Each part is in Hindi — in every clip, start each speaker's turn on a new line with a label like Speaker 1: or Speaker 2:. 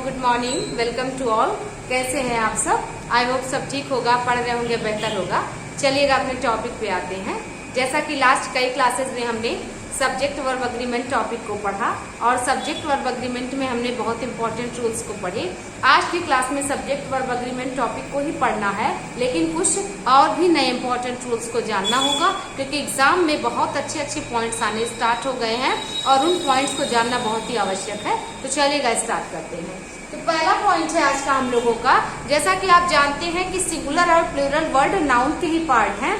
Speaker 1: Good morning, welcome to all. कैसे हैं आप सब? आई होप सब ठीक होगा, पढ़ रहे होंगे, बेहतर होगा। चलिएगा अपने टॉपिक पे आते हैं। जैसा कि लास्ट कई क्लासेस में हमने सब्जेक्ट वर्ब अग्रीमेंट टॉपिक को पढ़ा और सब्जेक्ट वर्ब अग्रीमेंट में हमने बहुत इंपॉर्टेंट रूल्स को पढ़े। आज की क्लास में सब्जेक्ट वर्ब अग्रीमेंट टॉपिक को ही पढ़ना है, लेकिन कुछ और भी नए इंपॉर्टेंट रूल्स को जानना होगा, क्योंकि एग्जाम में बहुत अच्छे अच्छे पॉइंट्स आने स्टार्ट हो गए हैं और उन पॉइंट्स को जानना बहुत ही आवश्यक है। तो चलिएगा स्टार्ट करते हैं। तो पहला पॉइंट है आज का हम लोगों का, जैसा कि आप जानते हैं कि सिंगुलर और प्लूरल वर्ड नाउन के ही पार्ट हैं।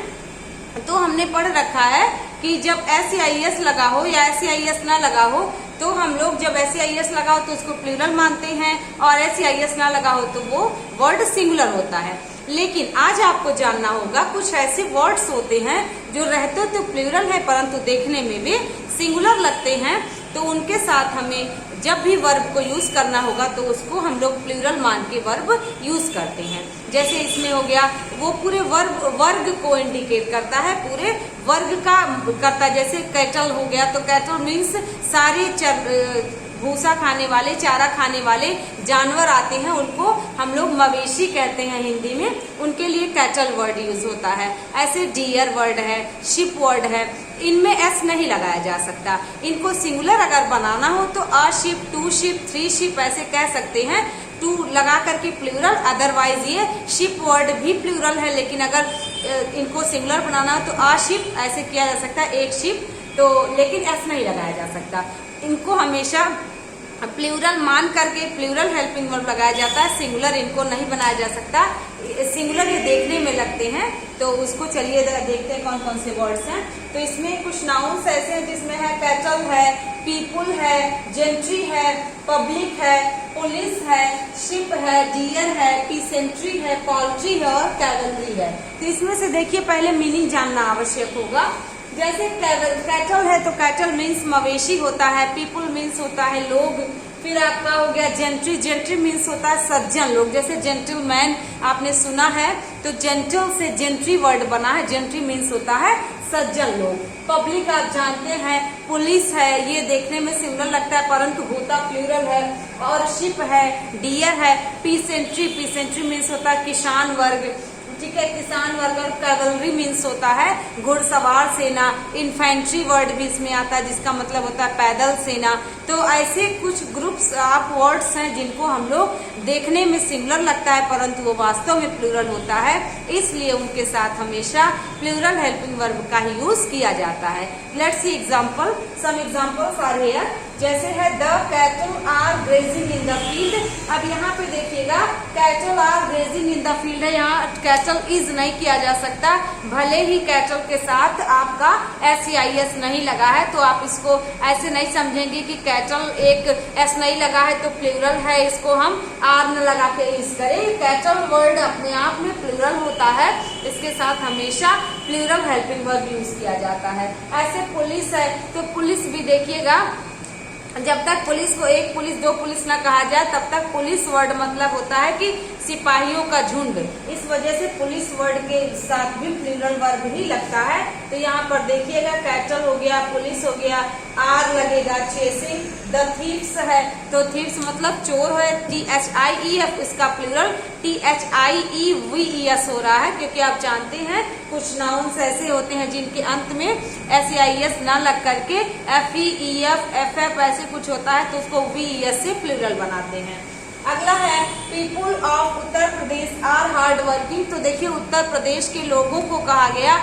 Speaker 1: तो हमने पढ़ रखा है कि जब SEIS लगा हो या SEIS ना लगा हो, तो हम लोग जब SEIS लगा हो तो उसको प्लूरल मानते हैं और SEIS ना लगा हो तो वो वर्ड सिंगुलर होता है। लेकिन आज आपको जानना होगा कुछ ऐसे वर्ड्स होते हैं जो रहते तो प्लूरल है परंतु देखने में भी सिंगुलर लगते हैं, तो उनके साथ हमें जब भी वर्ब को यूज करना होगा तो उसको हम लोग प्लूरल मान के वर्ब यूज करते हैं। जैसे इसमें हो गया, वो पूरे वर्ग को इंडिकेट करता है, पूरे वर्ग का करता है। जैसे कैटल हो गया, तो कैटल मीन्स सारे भूसा खाने वाले, चारा खाने वाले जानवर आते हैं, उनको हम लोग मवेशी कहते हैं हिंदी में, उनके लिए कैटल वर्ड यूज होता है। ऐसे डियर वर्ड है, शिप वर्ड है, इनमें एस नहीं लगाया जा सकता। इनको सिंगुलर अगर बनाना हो तो a ship, two ship, three ship ऐसे कह सकते हैं, टू लगा करके प्लूरल। अदरवाइज ये शिप वर्ड भी प्लूरल है, लेकिन अगर इनको सिंगुलर बनाना हो तो अ शिप ऐसे किया जा सकता है, एक शिप, तो लेकिन एस नहीं लगाया जा सकता। इनको हमेशा प्लूरल मान करके प्लूरल हेल्पिंग वर्ब लगाया जाता है, सिंगुलर इनको नहीं बनाया जा सकता। सिंगुलर ये देखने में लगते हैं, तो उसको चलिए देखते हैं कौन कौन से वर्ड्स हैं। तो इसमें कुछ नाउन्स ऐसे हैं जिसमें है कैटल है, पीपुल है, जेंट्री है, पब्लिक है, पुलिस है, शिप है, डियर है, पीसेंट्री है, पोल्ट्री है और कैवलरी है। तो इसमें से देखिए पहले मीनिंग जानना आवश्यक होगा। जैसे कैटल है तो कैटल मीन्स मवेशी होता है, पीपुल मीन्स होता है लोग, फिर आपका हो गया जेंट्री, जेंट्री मीन्स होता है सज्जन लोग। जैसे जेंटलमैन आपने सुना है, तो जेंटल से जेंट्री वर्ड बना है, जेंट्री मीन्स होता है सज्जन लोग। पब्लिक आप जानते हैं, पुलिस है, ये देखने में सिंगुलर लगता है परंतु होता प्लूरल है। और शिप है, डियर है, पीसेंट्री, पीसेंट्री मीन्स होता है किसान वर्ग, ठीक है, किसान वर्ग। और कैवलरी मीन्स होता है घुड़सवार सेना। इन्फेंट्री वर्ड भी इसमें आता है जिसका मतलब होता है पैदल सेना। तो ऐसे कुछ ग्रुप्स आप वर्ड्स हैं जिनको हम लोग देखने में सिंगुलर लगता है परंतु वो वास्तव में प्लूरल होता है, इसलिए उनके साथ हमेशा प्लूरल हेल्पिंग वर्ब का ही यूज किया जाता है। Let's see example, some examples are here. जैसे है the cattle are grazing in the field. अब यहाँ पे देखिएगा cattle are grazing in the field है, यहाँ कैटल इज नहीं किया जा सकता। भले ही कैटल के साथ आपका SEIS नहीं लगा है, तो आप इसको ऐसे नहीं समझेंगे कि कैटल एक एस नहीं लगा है तो प्लूरल है, इसको हम आर न लगा के यूज करें। कैटल वर्ड अपने आप में प्लूरल होता है, इसके साथ हमेशा प्लूरल हेल्पिंग वर्ब यूज किया जाता है। ऐसे पुलिस है, तो पुलिस भी देखिएगा, जब तक पुलिस को एक पुलिस दो पुलिस न कहा जाए तब तक पुलिस वर्ड मतलब होता है कि सिपाहियों का झुंड। इस वजह से पुलिस वर्ड के साथ भी प्लूरल वर्ब ही लगता है। तो यहाँ पर देखिएगा कैटल हो गया, पुलिस हो गया, आर लगेगा। चेसिंग द थीव्स है, तो थीव्स मतलब चोर है, THIEF, इसका प्लूरल THIEVES हो रहा है, क्योंकि आप जानते हैं कुछ नाउन्स ऐसे होते हैं जिनके अंत में SEIS ना लग करके FEEF, FF ऐसे कुछ होता है, तो उसको VES से प्लूरल बनाते हैं। अगला है people of Uttar Pradesh are hard working. तो देखिए उत्तर प्रदेश के लोगों को कहा गया,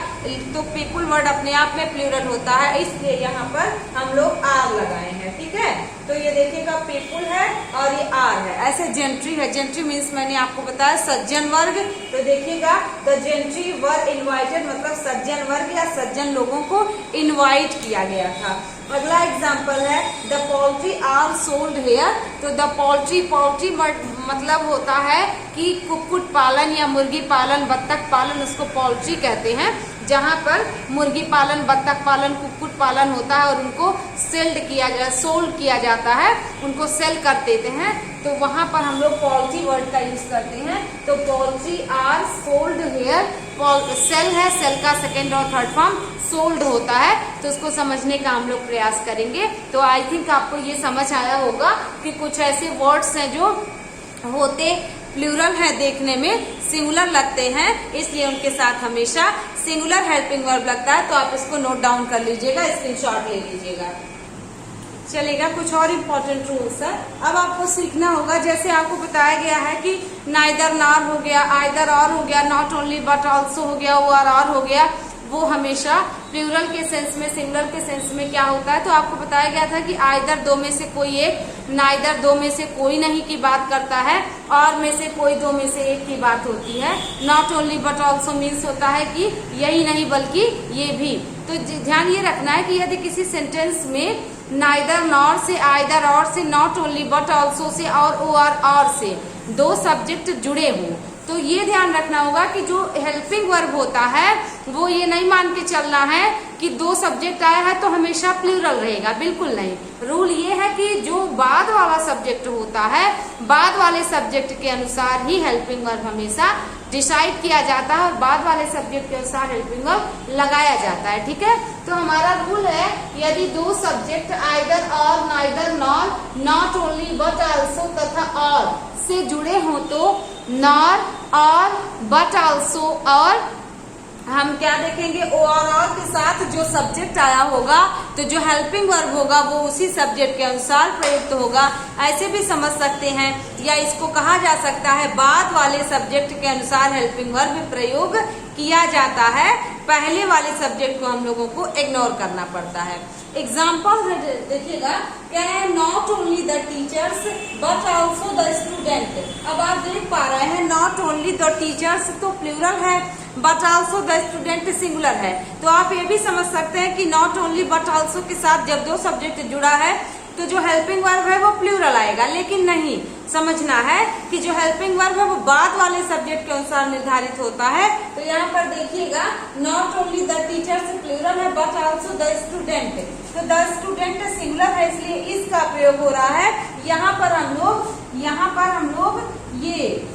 Speaker 1: तो पीपुल वर्ड अपने आप में प्लूरल होता है, इसलिए यहाँ पर हम लोग आर लगाए हैं, ठीक है। तो ये देखिएगा पीपुल है और ये आर है। ऐसे जेंट्री है, जेंट्री मीन्स मैंने आपको बताया सज्जन वर्ग। तो देखिएगा द जेंट्री वर इनवाइटेड, मतलब सज्जन वर्ग या सज्जन लोगों को इनवाइट किया गया था। अगला एग्जाम्पल है the poultry are sold here. तो द पोल्ट्री, पोल्ट्री मतलब होता है कि कुक्कुट पालन या मुर्गी पालन, बत्तख पालन, उसको पोल्ट्री कहते हैं। जहाँ पर मुर्गी पालन, बत्तख पालन, कुक्कुट पालन होता है और उनको सोल्ड किया जाता है, उनको सेल कर देते हैं, तो वहाँ पर हम लोग पोल्ट्री वर्ड का यूज करते हैं। तो poultry are sold here sell है, सेल का सेकेंड और थर्ड फॉर्म सोल्ड होता है, तो उसको समझने का हम लोग प्रयास करेंगे। तो आई थिंक आपको ये समझ आया होगा कि कुछ ऐसे वर्ड्स हैं जो होते प्लूरल है, देखने में सिंगुलर लगते हैं, इसलिए उनके साथ हमेशा सिंगुलर हेल्पिंग वर्ब लगता है। तो आप इसको नोट डाउन कर लीजिएगा, स्क्रीनशॉट ले लीजिएगा। चलेगा, कुछ और इम्पोर्टेंट रूल्स है। अब आपको सीखना होगा, जैसे आपको बताया गया है कि नाइदर नॉर हो गया, आइदर और हो गया, नॉट ओनली बट ऑल्सो हो गया, और हो गया, वो हमेशा प्लूरल के सेंस में, सिंगुलर के सेंस में क्या होता है। तो आपको बताया गया था कि आइदर दो में से कोई एक, नाइदर दो में से कोई नहीं की बात करता है, और में से कोई दो में से एक की बात होती है। Not only but also means होता है कि यही नहीं बल्कि ये भी। तो ध्यान ये रखना है कि यदि किसी सेंटेंस में नाइदर नॉर से, आइदर और से, not only but also say और से दो सब्जेक्ट जुड़े हों, तो ये ध्यान रखना होगा कि जो हेल्पिंग वर्ब होता है वो ये नहीं मान के चलना है कि दो सब्जेक्ट आया है तो हमेशा प्लूरल रहेगा, बिल्कुल नहीं। रूल ये है कि जो बाद वाला सब्जेक्ट होता है, बाद वाले सब्जेक्ट के अनुसार ही हेल्पिंग वर्ब हमेशा डिसाइड किया जाता है और बाद वाले सब्जेक्ट के अनुसार हेल्पिंग वर्ब लगाया जाता है। ठीक है, तो हमारा रूल है यदि दो सब्जेक्ट आइदर और, neither nor, not only but also तथा और से जुड़े हों तो नॉर और, बट ऑल्सो और, हम क्या देखेंगे, और के साथ जो सब्जेक्ट आया होगा तो जो हेल्पिंग वर्ब होगा वो उसी सब्जेक्ट के अनुसार प्रयुक्त होगा। ऐसे भी समझ सकते हैं, या इसको कहा जा सकता है बाद वाले सब्जेक्ट के अनुसार हेल्पिंग वर्ब प्रयोग किया जाता है, पहले वाले सब्जेक्ट को हम लोगों को इग्नोर करना पड़ता है। एग्जाम्पल देखिएगा, क्या है, not only the teachers but also the student. अब आप देख पा रहे हैं नॉट ओनली द टीचर्स तो प्लूरल है, but also the student singular है। तो आप ये भी समझ सकते हैं कि नॉट ओनली बट ऑल्सो के साथ जब दो सब्जेक्ट जुड़ा है तो जो हेल्पिंग वर्ब है वो प्लूरल आएगा, लेकिन नहीं, समझना है कि जो हेल्पिंग वर्ब है वो बाद वाले सब्जेक्ट के अनुसार निर्धारित होता है। तो यहाँ पर देखिएगा, not only the teachers plural है, बट ऑल्सो द स्टूडेंट, तो द स्टूडेंट सिंगुलर है, इसलिए इसका प्रयोग हो रहा है। यहाँ पर हम लोग ये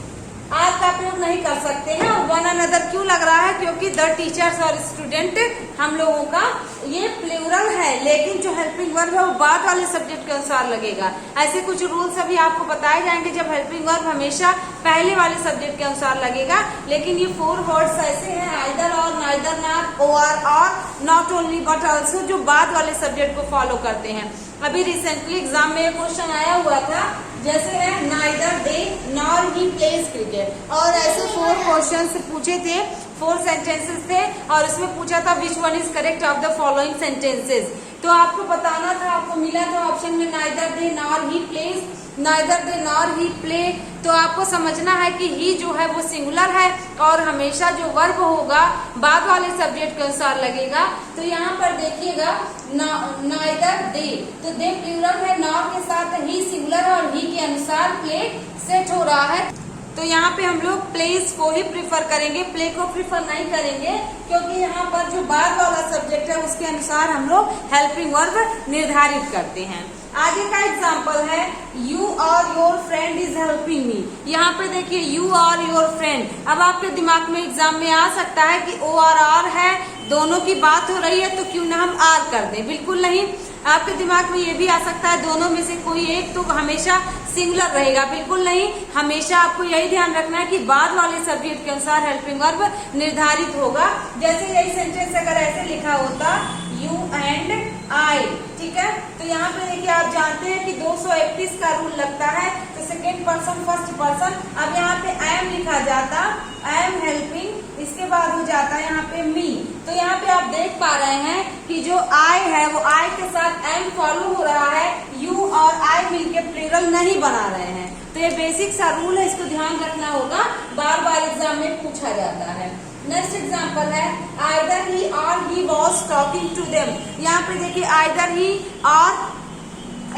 Speaker 1: आज का प्रयोग नहीं कर सकते हैं। और वन अनदर क्यों लग रहा है, क्योंकि द टीचर्स और स्टूडेंट हम लोगों का ये प्लूरल है, लेकिन जो हेल्पिंग वर्ब है वो बाद वाले सब्जेक्ट के अनुसार लगेगा। ऐसे कुछ रूल्स अभी आपको बताए जाएंगे जब हेल्पिंग वर्ब हमेशा पहले वाले सब्जेक्ट के अनुसार लगेगा। लेकिन ये 4 वर्ड्स ऐसे हैं, आइदर और, नाइदर नॉट, और, नॉट ओनली बट ऑल्सो, जो बाद वाले सब्जेक्ट को फॉलो करते हैं। अभी रिसेंटली एग्जाम में क्वेश्चन आया हुआ था, जैसे है neither they nor he plays cricket, और ऐसे 4 क्वेश्चन पूछे थे, 4 सेंटेंसेस थे, और इसमें पूछा था which one is correct of the following sentences. तो आपको बताना था, आपको मिला था ऑप्शन में neither they nor he plays, neither they nor he play. तो आपको समझना है कि ही जो है वो सिंगुलर है और हमेशा जो वर्ब होगा बाद वाले सब्जेक्ट के अनुसार लगेगा। तो यहाँ पर देखिएगा नाइदर दे, तो दे प्लूरल है, नॉर के साथ ही सिंगुलर है और ही के अनुसार प्ले सेट हो रहा है। तो यहाँ पे हम लोग प्लेस को ही प्रिफर करेंगे, प्ले को प्रिफर नहीं करेंगे, क्योंकि यहाँ पर जो बाद वाला सब्जेक्ट है उसके अनुसार हम लोग हेल्पिंग वर्ब निर्धारित करते हैं। आगे का एग्जाम्पल है यू और your friend is helping me. यहाँ पे देखिए यू और योर फ्रेंड, अब आपके दिमाग में एग्जाम में आ सकता है कि ओ और आर है, दोनों की बात हो रही है तो क्यों ना हम आर कर दें। बिल्कुल नहीं, आपके दिमाग में ये भी आ सकता है दोनों में से कोई एक तो हमेशा सिंगुलर रहेगा। बिल्कुल नहीं, हमेशा आपको यही ध्यान रखना है कि बाद वाले सब्जेक्ट के अनुसार हेल्पिंग वर्ब निर्धारित होगा। जैसे यही सेंटेंस अगर ऐसे लिखा होता यू एंड आई, ठीक है, तो यहाँ पे देखिए आप जानते हैं कि 231 का रूल लगता है, तो सेकेंड पर्सन फर्स्ट पर्सन। अब यहाँ पे आई एम लिखा जाता, आई एम हेल्पिंग, इसके बाद हो जाता है यहाँ पे मी। तो यहाँ पे आप देख पा रहे हैं कि जो आई है वो आई के साथ एम फॉलो हो रहा है, यू और आई मिलके प्लूरल नहीं बना रहे हैं। तो ये बेसिक सा रूल है, इसको ध्यान रखना होगा, बार बार एग्जाम में पूछा जाता है। नेक्स्ट एग्जाम्पल है either he or he was talking to them. यहाँ पे देखिए आइदर ही और,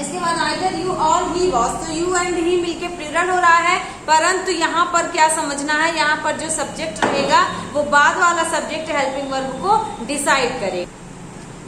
Speaker 1: इसके बाद आइदर यू और ही वॉज, तो यू एंड ही मिलके प्लूरल हो रहा है, परंतु यहाँ पर क्या समझना है, यहाँ पर जो सब्जेक्ट रहेगा वो बाद वाला सब्जेक्ट हेल्पिंग वर्ब को डिसाइड करेगा।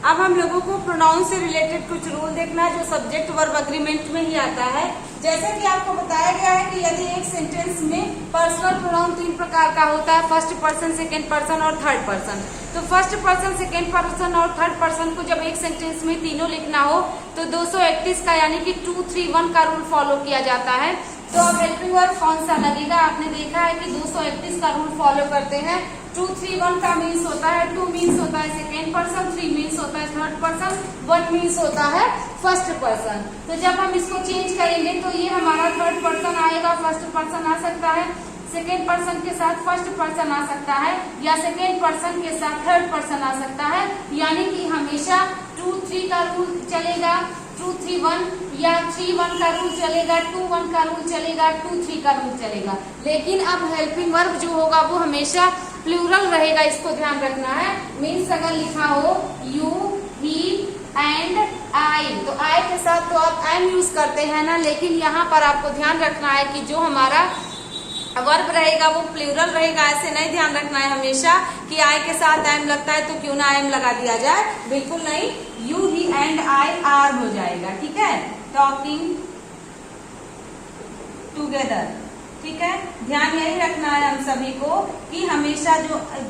Speaker 1: अब हम लोगों को प्रोनाउन से रिलेटेड कुछ रूल देखना है जो सब्जेक्ट वर्ब एग्रीमेंट में ही आता है। जैसे कि आपको बताया गया है कि यदि एक सेंटेंस में पर्सनल प्रोनाउन 3 प्रकार का होता है, फर्स्ट पर्सन, सेकेंड पर्सन और थर्ड पर्सन। तो फर्स्ट पर्सन, सेकेंड पर्सन और थर्ड पर्सन को जब एक सेंटेंस में तीनों लिखना हो तो 231 का यानी कि 231 का रूल फॉलो किया जाता है। तो अब हेल्पिंग वर्ब कौन सा लगेगा? आपने देखा है कि 231 का रूल फॉलो करते हैं। 231 का मीन्स होता है 2 मीन्स होता है सेकेंड पर्सन, 3 मीन्स होता है थर्ड पर्सन, 1 मीन्स होता है फर्स्ट पर्सन। तो जब हम इसको चेंज करेंगे तो ये हमारा थर्ड पर्सन आएगा, फर्स्ट पर्सन आ सकता है, सेकेंड पर्सन के साथ फर्स्ट पर्सन आ सकता है या सेकेंड पर्सन के साथ थर्ड पर्सन आ सकता है। यानी कि हमेशा 2-3 का रूल चलेगा, 2-3-1 या 3-1 का रूल चलेगा, 2-1 का रूल चलेगा, 2-3 का रूल चलेगा। लेकिन अब हेल्पिंग वर्ब जो होगा वो हमेशा प्लूरल रहेगा, इसको ध्यान रखना है। मीन्स अगर लिखा हो यू, ही एंड आई, तो आई के साथ तो आप एम यूज करते हैं ना, लेकिन यहाँ पर आपको ध्यान रखना है कि जो हमारा वर्ब रहेगा वो प्लूरल रहेगा। ऐसे नहीं ध्यान रखना है हमेशा कि आई के साथ एम लगता है तो क्यों ना एम लगा दिया जाए, बिल्कुल नहीं। You, he and I R हो जाएगा, ठीक है। टॉकिंग टुगेदर, ठीक है। ध्यान यही रखना है हम सभी को कि हमेशा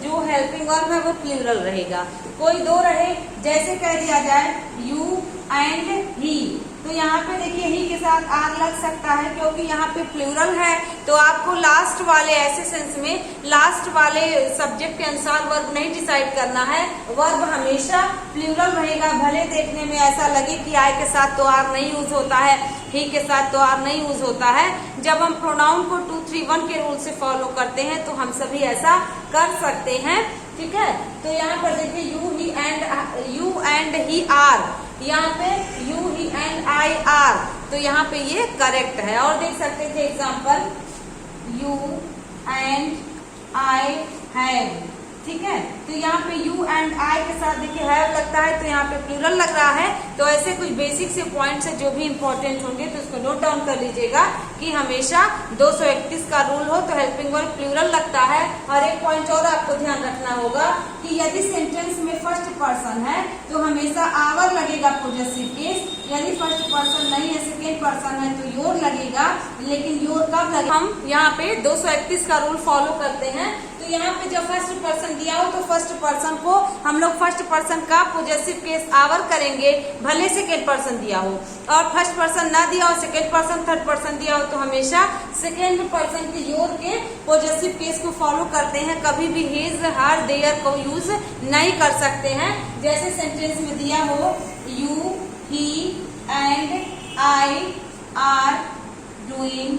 Speaker 1: जो हेल्पिंग वर्ब है वो प्लूरल रहेगा, कोई दो रहे। जैसे कह दिया जाए यू एंड ही, तो यहाँ पे देखिए ही के साथ आर लग सकता है क्योंकि यहाँ पे प्लूरल है। तो आपको लास्ट वाले ऐसे सेंस में लास्ट वाले सब्जेक्ट के अनुसार वर्ब नहीं डिसाइड करना है, वर्ब हमेशा प्लूरल रहेगा। भले देखने में ऐसा लगे कि आई के साथ तो आर नहीं यूज होता है, ही के साथ तो आर नहीं यूज होता है। जब हम प्रोनाउन को 2-3-1 के रूल से फॉलो करते हैं तो हम सभी ऐसा कर सकते हैं, ठीक है। तो यहाँ पर देखिए यू एंड ही आर, यहाँ पे you, he and I R, तो यहाँ पे ये करेक्ट है। और देख सकते थे example you and I have, ठीक है। तो यहाँ पे यू एंड आई के साथ देखिए हैव लगता है तो यहाँ पे प्लूरल लग रहा है। तो ऐसे कुछ बेसिक से पॉइंट्स है जो भी इंपॉर्टेंट होंगे तो उसको नोट डाउन कर लीजिएगा कि हमेशा 231 का रूल हो तो हेल्पिंग वर्ब प्लूरल लगता है। और एक पॉइंट और आपको ध्यान रखना होगा कि यदि सेंटेंस में फर्स्ट पर्सन है तो हमेशा आवर लगेगा पॉजेसिव केस, यदि फर्स्ट पर्सन नहीं है सेकेंड पर्सन है तो योर लगेगा। लेकिन योर कब लगेगा? हम यहाँ पे 231 का रूल फॉलो करते हैं। तो यहाँ पे जब फर्स्ट पर्सन दिया हो तो फर्स्ट पर्सन को हम लोग फर्स्ट पर्सन का पॉजेसिव केस आवर करेंगे, भले सेकेंड पर्सन दिया हो। और फर्स्ट पर्सन ना दिया हो, सेकेंड पर्सन थर्ड पर्सन दिया हो तो हमेशा सेकेंड पर्सन के योर के पॉजेसिव केस को फॉलो करते हैं। कभी भी हिज, हर, देयर को यूज नहीं कर सकते हैं। जैसे सेंटेंस में दिया हो you, he and I R doing,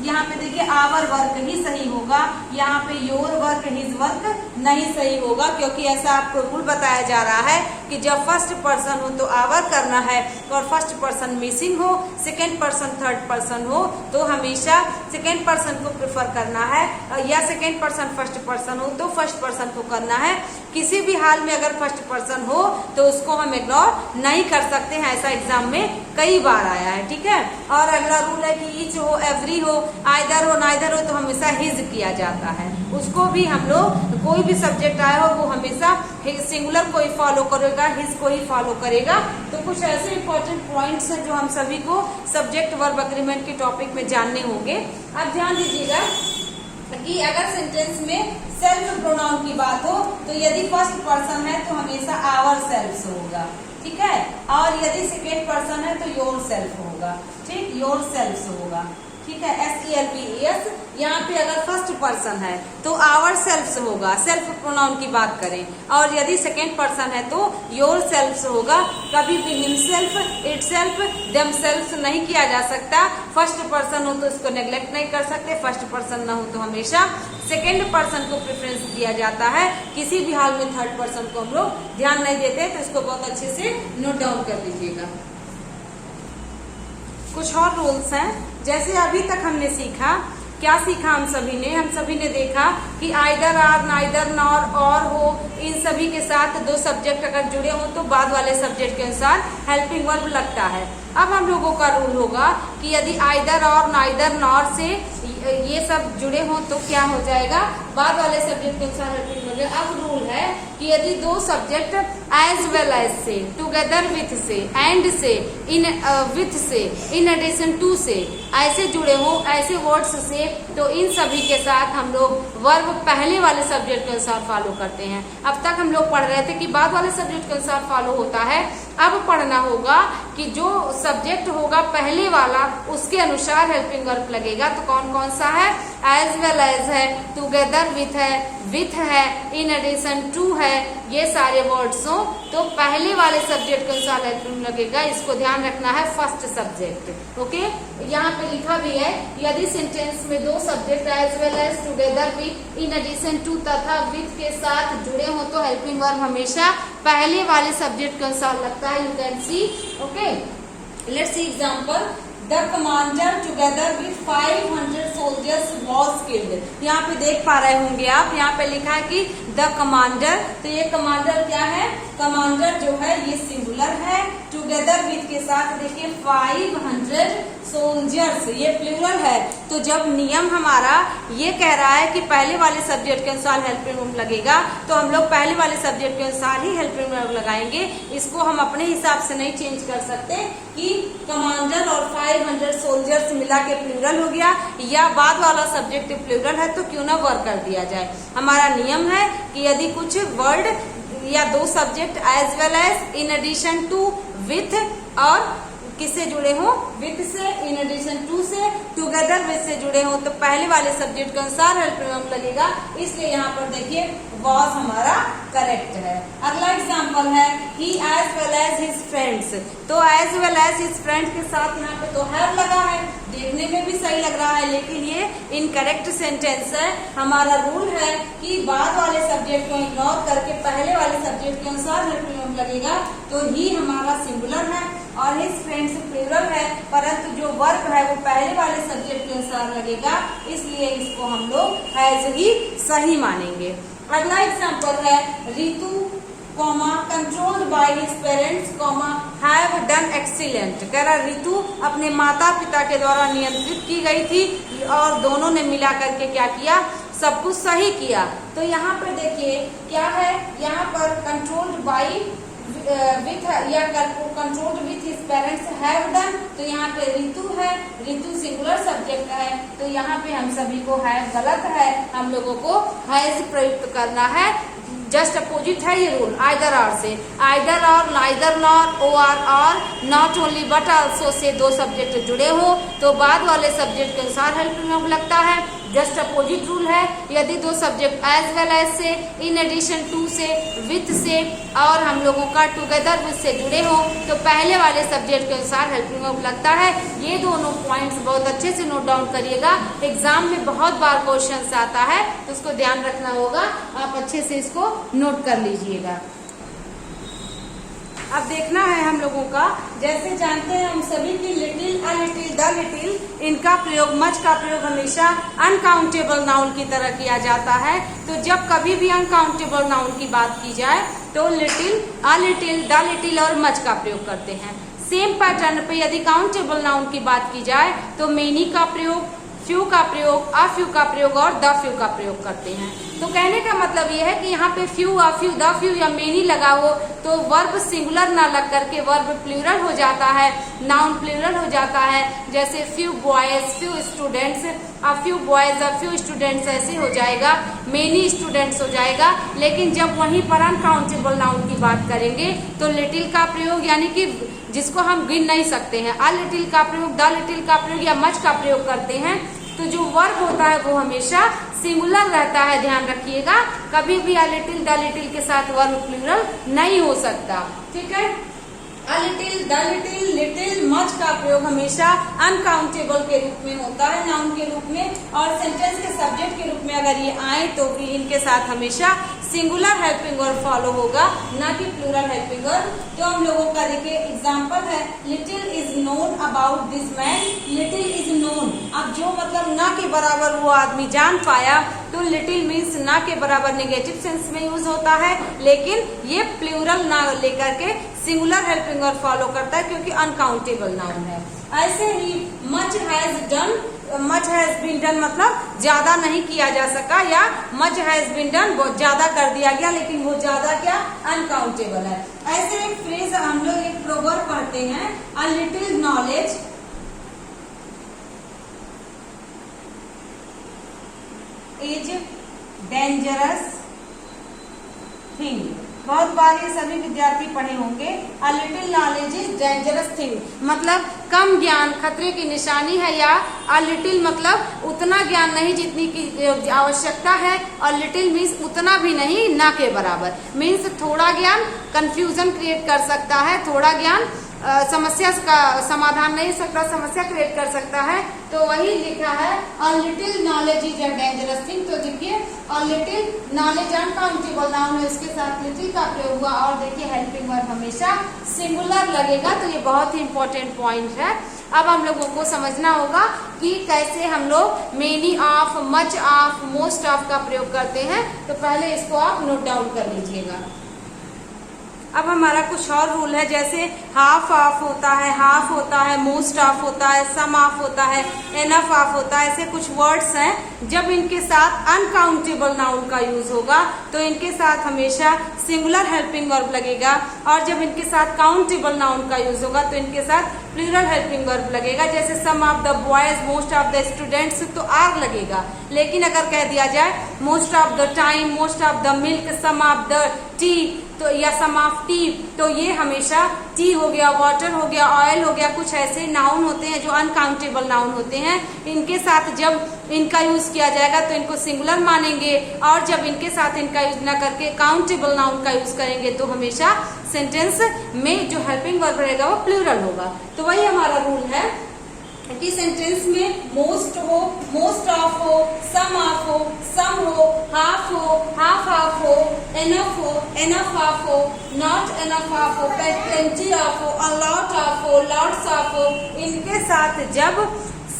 Speaker 1: यहाँ पे देखिए आवर वर्क ही सही होगा, यहाँ पे योर वर्क, हिज वर्क नहीं सही होगा क्योंकि ऐसा आपको रूल बताया जा रहा है कि जब फर्स्ट पर्सन हो तो आवर करना है और फर्स्ट पर्सन मिसिंग हो, सेकेंड पर्सन थर्ड पर्सन हो तो हमेशा सेकेंड पर्सन को प्रेफर करना है, या सेकेंड पर्सन फर्स्ट पर्सन हो तो फर्स्ट पर्सन को करना है। किसी भी हाल में अगर फर्स्ट पर्सन हो तो उसको हम इग्नोर नहीं कर सकते हैं, ऐसा एग्जाम में कई बार आया है, ठीक है। और अगला रूल है कि ईच हो, एवरी हो, आइदर हो, नाइदर हो तो हमेशा हिज किया जाता है। उसको भी हम लोग कोई भी सब्जेक्ट आया हो वो हमेशा सिंगुलर को ही फॉलो करेगा, हिज को ही फॉलो करेगा। तो कुछ ऐसे इंपॉर्टेंट पॉइंट्स हैं जो हम सभी को सब्जेक्ट वर्ब एग्रीमेंट के टॉपिक में जानने होंगे। अब ध्यान दीजिएगा कि अगर सेंटेंस में सेल्फ प्रोनाउन की बात हो तो यदि फर्स्ट पर्सन है तो हमेशा आवर सेल्फ होगा, ठीक है। और यदि सेकेंड पर्सन है तो योर सेल्फ होगा, ठीक, योर सेल्फ होगा, ठीक है। SELFs, यहाँ पे अगर फर्स्ट पर्सन है तो आवर सेल्फ्स होगा, सेल्फ प्रोनाउन की बात करें। और यदि सेकेंड पर्सन है तो योर सेल्फ्स होगा। कभी भी हिमसेल्फ, इटसेल्फ, देमसेल्फ्स नहीं किया जा सकता। फर्स्ट पर्सन हो तो इसको नेग्लेक्ट नहीं कर सकते, फर्स्ट पर्सन ना हो तो हमेशा सेकेंड पर्सन को प्रेफरेंस दिया जाता है। किसी भी हाल में थर्ड पर्सन को हम लोग ध्यान नहीं देते, तो इसको बहुत अच्छे से नोट डाउन कर लीजिएगा। कुछ और रूल्स हैं, जैसे अभी तक हमने सीखा, क्या सीखा हम सभी ने देखा कि आइदर, आर, नाइदर, नॉर, और हो, इन सभी के साथ दो सब्जेक्ट अगर जुड़े हों तो बाद वाले सब्जेक्ट के अनुसार हेल्पिंग वर्ब लगता है। अब हम लोगों का रूल होगा कि यदि आइदर, और, नाइदर, नॉर से ये सब जुड़े हों तो क्या हो जाएगा, बाद वाले सब्जेक्ट के अनुसार हेल्पिंग वर्ब। अब रूल है कि यदि दो सब्जेक्ट एज वेल एज से, टुगेदर विथ से, एंड से, इन विथ से, इन एडिशन टू से ऐसे जुड़े हो, ऐसे वर्ड्स से, तो इन सभी के साथ हम लोग वर्ब पहले वाले सब्जेक्ट के अनुसार फॉलो करते हैं। अब तक हम लोग पढ़ रहे थे कि बाद वाले सब्जेक्ट के अनुसार फॉलो होता है। अब पढ़ना होगा कि जो सब्जेक्ट होगा पहले वाला उसके अनुसार हेल्पिंग वर्ब लगेगा। तो कौन कौन सा है, एज वेल एज है, टुगेदर विथ है, इन एडिशन टू है, ये सारे वर्ड्स हो तो पहले वाले सब्जेक्ट के अनुसार हेल्पिंग लगेगा। इसको ध्यान रखना है, फर्स्ट सब्जेक्ट। ओके, यहाँ पे लिखा भी है यदि सेंटेंस में दो subject as well as, together with, in addition to तथा विथ के साथ जुड़े हो तो हेल्पिंग वर्ब हमेशा पहले वाले सब्जेक्ट के अनुसार लगता है। You can see. Okay, let's see example. The commander together with 500 soldiers was killed. यहाँ पे देख पा रहे होंगे आप, यहाँ पे लिखा है कि द कमांडर, तो ये कमांडर क्या है, कमांडर जो है ये सिंगुलर है, टुगेदर विथ के साथ देखिए 500 सोल्जर्स ये प्लूरल है। तो जब नियम हमारा ये कह रहा है कि पहले वाले सब्जेक्ट के अनुसार हेल्पिंग वर्ब लगेगा तो हम लोग पहले वाले सब्जेक्ट के अनुसार ही हेल्पिंग वर्ब लगाएंगे। इसको हम अपने हिसाब से नहीं चेंज कर सकते कि कमांडर और 500 सोल्जर्स मिला के प्लूरल हो गया या बाद वाला सब्जेक्ट प्लूरल है तो क्यों ना वर्क कर दिया जाए। हमारा नियम है कि यदि कुछ वर्ड या दो subject as well as, in addition to, with और किससे जुड़े हो, विथ से, इन एडिशन टू से, टुगेदर विथ से जुड़े हो तो पहले वाले सब्जेक्ट के अनुसार हेल्पिंग वर्ब लगेगा। इसलिए यहाँ पर देखिए वॉज हमारा करेक्ट है। अगला एग्जांपल है he as well as his friends. तो as well as his friends के साथ यहाँ पे तो हैव लगा है, देखने में भी सही लग रहा है लेकिन ये इनकरेक्ट सेंटेंस है। हमारा रूल है कि बाद वाले सब्जेक्ट को इग्नोर करके पहले वाले सब्जेक्ट के अनुसार हेल्पिंग वर्ब लगेगा। तो ही हमारा सिंगुलर है और हिज फ्रेंड्स प्लूरल है, परंतु जो वर्ब है वो पहले वाले सब्जेक्ट के अनुसार लगेगा, इसलिए इसको हम लोग एज ही सही मानेंगे। अगला एग्जांपल है Ritu comma controlled by his parents comma have done excellent. कह रहा रितु अपने माता पिता के द्वारा नियंत्रित की गई थी और दोनों ने मिला करके क्या किया, सब कुछ सही किया। तो यहाँ पे देखिए क्या है, यहाँ पर कंट्रोल्ड बाय विथ या controlled with his parents have done, तो यहाँ पे रितु है, रितु सिंगुलर सब्जेक्ट है तो यहाँ पे हम सभी को हैव गलत है, हम लोगों को हैज प्रयुक्त करना है। जस्ट अपोजिट है ये रूल, आइदर और से, आइदर और, नाइदर नॉर, ओ आर और, not only but also say दो सब्जेक्ट जुड़े हो तो बाद वाले सब्जेक्ट के अनुसार हेल्पिंग वर्ब लगता है। जस्ट अपोजिट रूल है, यदि दो सब्जेक्ट एज वेल एज से, इन एडिशन टू से, विथ से और हम लोगों का टुगेदर विथ से जुड़े हो तो पहले वाले सब्जेक्ट के अनुसार हेल्पिंग वर्ब लगता है। ये दोनों पॉइंट्स बहुत अच्छे से नोट डाउन करिएगा, एग्जाम में बहुत बार क्वेश्चन आता है तो उसको ध्यान रखना होगा, आप अच्छे से इसको नोट कर लीजिएगा। अब देखना है हम लोगों का, जैसे जानते हैं हम सभी की little, a little, the little, इनका प्रयोग, मच का प्रयोग हमेशा अनकाउंटेबल नाउन की तरह किया जाता है। तो जब कभी भी अनकाउंटेबल नाउन की बात की जाए तो little, a little, the little और मच का प्रयोग करते हैं। सेम पैटर्न पे यदि काउंटेबल नाउन की बात की जाए तो मेनी का प्रयोग, फ्यू का प्रयोग, अ फ्यू का प्रयोग और द फ्यू का प्रयोग करते हैं। तो कहने का मतलब ये है कि यहाँ पे few, a few, the few या मेनी लगा हो तो वर्ब सिंगुलर ना लग करके वर्ब प्लूरल हो जाता है, नाउन प्लूरल हो जाता है। जैसे few boys, few students, a few boys, a few students ऐसे हो जाएगा, मेनी स्टूडेंट्स हो जाएगा। लेकिन जब वहीं पर अनकाउंटेबल नाउन की बात करेंगे तो लिटिल का प्रयोग यानी कि जिसको हम गिन नहीं सकते हैं, अ लिटिल का प्रयोग, द लिटिल का प्रयोग या मच का प्रयोग करते हैं तो जो वर्ब होता है वो हमेशा सिंगुलर रहता है, ध्यान रखिएगा। कभी भी अ लिटिल, द लिटिल के साथ वर्ब प्लूरल नहीं हो सकता, ठीक है। A little, the little, little, much का प्रयोग हमेशा अनकाउंटेबल के रूप में होता है, नाउन के रूप में, और सेंटेंस के सब्जेक्ट के रूप में अगर ये आए तो भी इनके साथ हमेशा सिंगुलर हेल्पिंग वर्ब फॉलो होगा, ना कि प्लूरल हेल्पिंग वर्ब। तो हम लोगों का देखिए एग्जांपल है little is known about this man, little is known. अब जो मतलब ना के बराबर वो आदमी जान पाया तो लिटिल मीन्स ना के बराबर नेगेटिव सेंस में यूज होता है, लेकिन ये प्लूरल ना लेकर के सिंगुलर हेल्पिंग वर्ब फॉलो करता है क्योंकि अनकाउंटेबल नाउन है। ऐसे ही much has done much has been done मतलब ज्यादा नहीं किया जा सका, या मच हैज बीन डन बहुत ज्यादा कर दिया गया, लेकिन वो ज्यादा क्या अनकाउंटेबल है। ऐसे एक फ्रेज हम लोग एक प्रोवर्ब पढ़ते हैं, a little knowledge is dangerous thing. बहुत बार ये सभी विद्यार्थी पढ़े होंगे, a little knowledge is dangerous thing मतलब कम ज्ञान खतरे की निशानी है, या अ लिटिल मतलब उतना ज्ञान नहीं जितनी की आवश्यकता है, और लिटिल मीन्स उतना भी नहीं, ना के बराबर। मीन्स थोड़ा ज्ञान कंफ्यूजन क्रिएट कर सकता है, थोड़ा ज्ञान समस्या का समाधान नहीं सकता, समस्या क्रिएट कर सकता है। तो वही लिखा है a little knowledge is a dangerous thing. तो देखिए a little knowledge uncountable noun है, इसके साथ लिटिल का प्रयोग हुआ, और देखिए हेल्पिंग वर्ब हमेशा सिंगुलर लगेगा। तो ये बहुत ही इंपॉर्टेंट पॉइंट है। अब हम लोगों को समझना होगा कि कैसे हम लोग many of, much of, most of का प्रयोग करते हैं। तो पहले इसको आप नोट डाउन कर लीजिएगा। अब हमारा कुछ और रूल है, जैसे हाफ ऑफ होता है, हाफ होता है, मोस्ट ऑफ होता है, सम ऑफ होता है, एनफ ऑफ होता है। ऐसे कुछ वर्ड्स हैं, जब इनके साथ अनकाउंटेबल नाउन का यूज होगा तो इनके साथ हमेशा सिंगुलर हेल्पिंग वर्ब लगेगा, और जब इनके साथ काउंटेबल नाउन का यूज होगा तो इनके साथ प्लूरल हेल्पिंग वर्ब लगेगा। जैसे some of the boys, most of the students, तो आर लगेगा। लेकिन अगर कह दिया जाए most of the time, most of the milk, some of the tea, तो या सम ऑफ टी, तो ये हमेशा टी हो गया, वाटर हो गया, ऑयल हो गया, कुछ ऐसे नाउन होते हैं जो अनकाउंटेबल नाउन होते हैं। इनके साथ जब इनका यूज किया जाएगा तो इनको सिंगुलर मानेंगे, और जब इनके साथ इनका यूज ना करके काउंटेबल नाउन का यूज करेंगे तो हमेशा सेंटेंस में जो हेल्पिंग वर्ब रहेगा वो प्लूरल होगा। तो वही हमारा रूल है कि सेंटेंस में मोस्ट हो, मोस्ट ऑफ हो, सम ऑफ हो, सम हो, हाफ ऑफ हो, एनफ ऑफ हो, नॉट एनफ ऑफ हो, प्लेंटी ऑफ हो, अ लॉट ऑफ हो, लॉट्स ऑफ हो। इनके साथ जब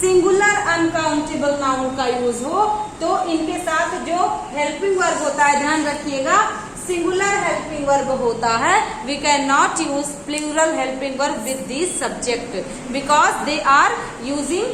Speaker 1: सिंगुलर अनकाउंटेबल नाउन का यूज हो तो इनके साथ जो हेल्पिंग वर्ब होता है, ध्यान रखिएगा, सिंगुलर हेल्पिंग वर्ब होता है। We can not use plural helping verb with this subject because they are using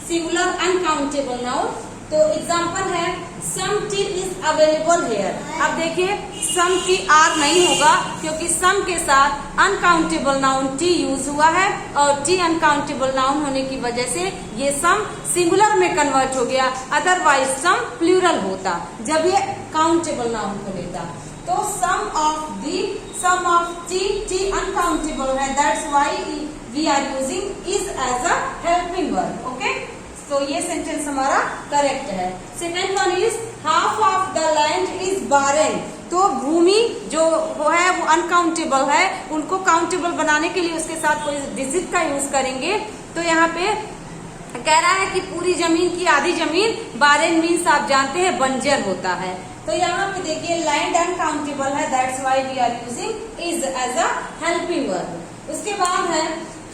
Speaker 1: singular uncountable noun. तो एग्जाम्पल है some tea is available here. अब देखिए सम टी आर नहीं होगा क्योंकि सम के साथ अनकाउंटेबल नाउन टी यूज हुआ है, और टी अनकाउंटेबल नाउन होने की वजह से ये सम सिंगुलर में कन्वर्ट हो गया। अदरवाइज सम प्लूरल होता जब ये काउंटेबल नाउन को लेता। तो सम ऑफ टी अनकाउंटेबल है, that's why we are using is as a helping verb. Okay, तो ये सेंटेंस हमारा करेक्ट है। Second one is half of the land is barren. तो भूमि जो है वो अनकाउंटेबल है, उनको काउंटेबल बनाने के लिए उसके साथ कोई डिजिट का यूज करेंगे। तो यहाँ पे कह रहा है कि पूरी जमीन की आधी जमीन, बारेन मीन्स आप जानते हैं बंजर होता है। तो यहाँ पे देखिए लैंड अनकाउंटेबल है, that's why we are using is as a helping verb. उसके बाद है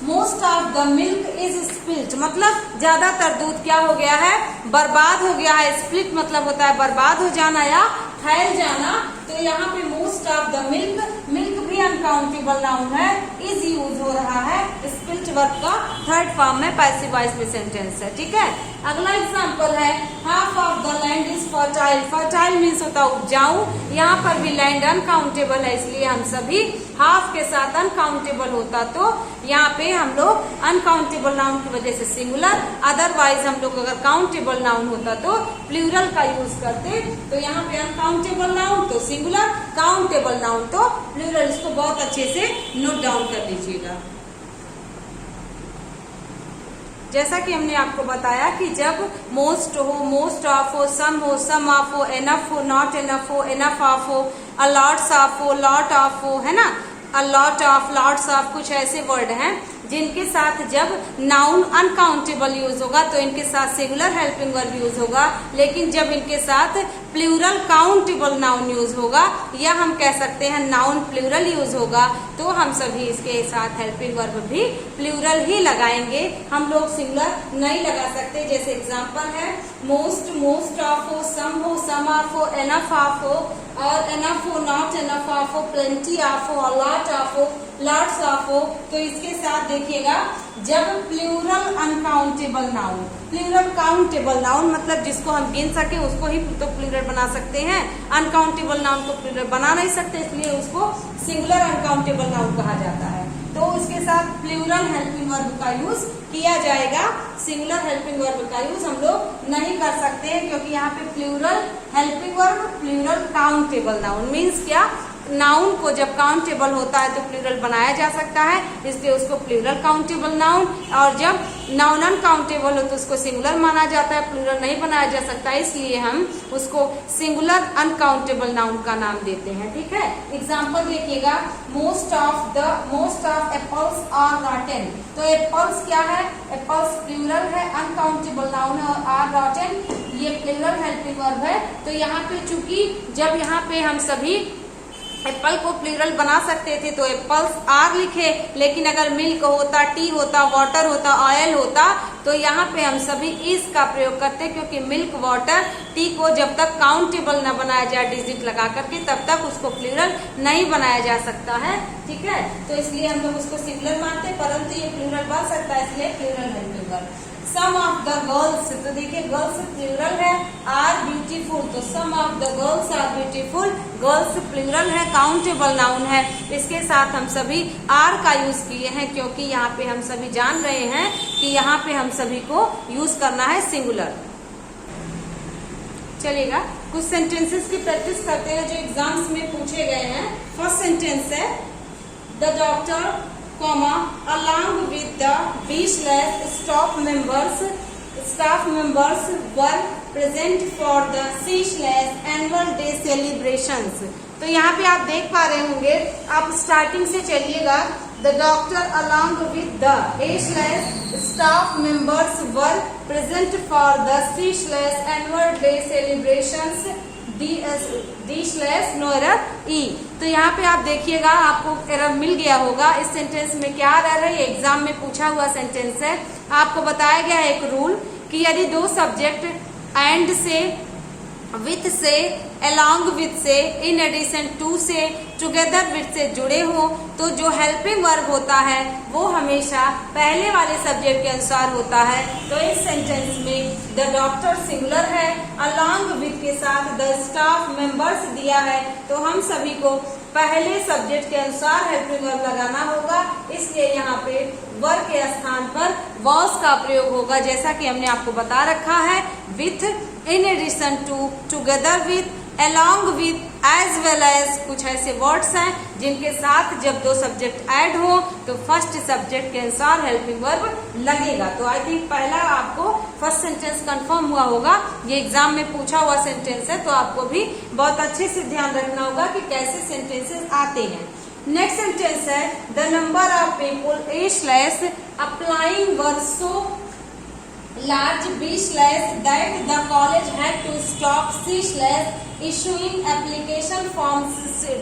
Speaker 1: most of the milk is spilt, मतलब ज्यादातर दूध क्या हो गया है, बर्बाद हो गया है। स्प्लिट मतलब होता है बर्बाद हो जाना या फैल जाना। तो यहाँ पे most of the milk, milk भी अनकाउंटेबल नाउन है, इज यूज हो रहा है स्पिल्ट वर्ब का थर्ड फॉर्म में, पैसिव वॉइस में सेंटेंस है। ठीक है, अगला एग्जांपल है half of the land is fertile. Fertile means होता है उपजाऊ, यहाँ पर भी लैंड अनकाउंटेबल है, इसलिए हम सभी हाफ के साथ अनकाउंटेबल होता तो यहाँ पे हम लोग अनकाउंटेबल नाउन की वजह से सिंगुलर, अदरवाइज हम लोग अगर काउंटेबल नाउन होता तो प्लूरल का यूज करते। तो यहाँ पे अनकाउंटेबल नाउन तो सिंगुलर, काउंटेबल नाउन तो प्लूरल। इसको बहुत अच्छे से नोट डाउन कर लीजिएगा। जैसा कि हमने आपको बताया कि जब मोस्ट हो, मोस्ट ऑफ हो, सम ऑफ हो, एनफ हो, नॉट एनफ हो, एनफ ऑफ हो, अ लॉट्स ऑफ हो, लॉट ऑफ हो, है ना, अ लॉट ऑफ, लॉट्स ऑफ, कुछ ऐसे वर्ड हैं जिनके साथ जब नाउन अनकाउंटेबल यूज होगा तो इनके साथ सिंगुलर हेल्पिंग वर्ब यूज होगा, लेकिन जब इनके साथ प्लूरल काउंटेबल नाउन यूज होगा या हम कह सकते हैं नाउन प्लूरल यूज होगा तो हम सभी इसके साथ हेल्पिंग वर्ब भी प्लूरल ही लगाएंगे, हम लोग सिंगुलर नहीं लगा सकते। जैसे एग्जांपल है मोस्ट, मोस्ट ऑफ हो, सम ऑफ हो, एनफ ऑफ हो, और एनफ हो, नॉट एनफ ऑफ हो, प्लेंटी ऑफ हो, लॉट ऑफ हो, लॉट्स ऑफ हो। तो इसके साथ देखिएगा जब plural uncountable noun, plural countable noun मतलब जिसको हम गिन सके उसको ही तो प्लूरल बना सकते हैं, अनकाउंटेबल नाउन को प्लूरल बना नहीं सकते, इसलिए उसको सिंगुलर अनकाउंटेबल नाउन कहा जाता है। तो उसके साथ प्लूरल हेल्पिंग वर्ब का यूज किया जाएगा। सिंगुलर हेल्पिंग वर्ब का यूज हम लोग नहीं कर सकते हैं, क्योंकि यहाँ पे plural helping verb, plural countable noun means क्या, नाउन को जब काउंटेबल होता है तो प्लूरल बनाया जा सकता है, इसलिए उसको प्लूरल काउंटेबल नाउन, और जब नाउन अनकाउंटेबल हो तो उसको सिंगुलर माना जाता है, प्लूरल नहीं बनाया जा सकता, इसलिए हम उसको सिंगुलर अनकाउंटेबल नाउन का नाम देते हैं। ठीक है, एग्जाम्पल देखिएगा, most of apples are rotten. तो एप्पल्स क्या है, एप्पल्स प्लूरल है, अनकाउंटेबल नाउन है, और आर रॉटन ये प्लूरल हेल्पिंग वर्ब है। तो यहाँ पे चूंकि जब यहाँ पे हम सभी एप्पल को प्लूरल बना सकते थे तो एप्पल्स आर लिखे, लेकिन अगर मिल्क होता, टी होता, वाटर होता, ऑयल होता तो यहाँ पे हम सभी इज का प्रयोग करते, क्योंकि मिल्क, वाटर, टी को जब तक काउंटेबल न बनाया जाए डिजिट लगा करके तब तक उसको प्लूरल नहीं बनाया जा सकता है। ठीक है, तो इसलिए हम लोग उसको सिंगुलर मानते हैं, परंतु ये प्लूरल बन सकता है, इसलिए plural helping verb. Some of the girls, तो देखिए गर्ल्स प्लूरल है, आर ब्यूटीफुल, तो some of the girls are beautiful, girls plural है, काउंटेबल नाउन है, इसके साथ हम सभी आर का यूज किए हैं, क्योंकि यहाँ पे हम सभी जान रहे हैं कि यहाँ पे हम सभी को यूज करना है सिंगुलर। चलेगा, कुछ सेंटेंसेस की प्रैक्टिस करते हैं जो एग्जाम्स में पूछे गए हैं। फर्स्ट सेंटेंस है, the doctor along with the staff members were present for the annual day celebrations। तो यहाँ पे आप देख पा रहे होंगे, आप स्टार्टिंग से चलिएगा, the doctor along with the staff members were present for the annual day celebrations D no error E. तो यहाँ पे आप देखिएगा, आपको एरर मिल गया होगा। इस सेंटेंस में क्या एरर है, ये एग्जाम में पूछा हुआ सेंटेंस है। आपको बताया गया है एक रूल कि यदि दो सब्जेक्ट एंड से, विथ से, along with से, in addition to से, together with से जुड़े हो तो जो हेल्पिंग वर्ब होता है वो हमेशा पहले वाले सब्जेक्ट के अनुसार होता है। तो इस सेंटेंस में द डॉक्टर सिंगुलर है, along with के साथ द स्टाफ मेंबर्स दिया है, तो हम सभी को पहले सब्जेक्ट के अनुसार हेल्पिंग वर्ब लगाना होगा, इसलिए यहाँ पे वर्ब के स्थान पर वॉज का प्रयोग होगा, जैसा कि हमने आपको बता रखा है। With, in addition to, together with, along with, as well as, कुछ ऐसे वर्ड्स हैं जिनके साथ जब दो सब्जेक्ट ऐड हो तो फर्स्ट सब्जेक्ट के अनुसार हेल्पिंग वर्ब लगेगा। तो आई थिंक पहला आपको फर्स्ट सेंटेंस कंफर्म हुआ होगा, ये एग्जाम में पूछा हुआ सेंटेंस है, तो आपको भी बहुत अच्छे से ध्यान रखना होगा कि कैसे सेंटेंसेस आते हैं। नेक्स्ट सेंटेंस है, the number of people applying were so large that the college had to stop issuing application forms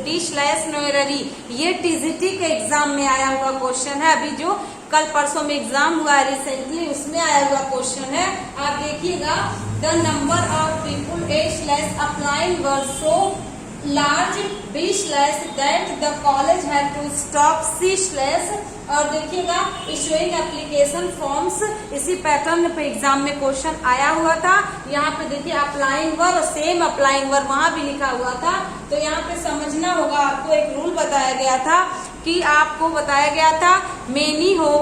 Speaker 1: D/no error E। ये टीजीटी के एग्जाम में आया हुआ क्वेश्चन है, अभी जो कल परसों में एग्जाम हुआ है रिसेंटली, उसमें आया हुआ क्वेश्चन है। आप देखिएगा, the number of people applying were so large that the college had to stop और देखिएगा इशूइंग एप्लीकेशन फॉर्म्स, इसी पैटर्न पे एग्जाम में क्वेश्चन आया हुआ था। यहाँ पे देखिए अप्लाइंग वर्ब और सेम अप्लाइंग वर्ब वहां भी लिखा हुआ था। तो यहाँ पे समझना होगा, आपको एक रूल बताया गया था कि आपको बताया गया था मेनी हो,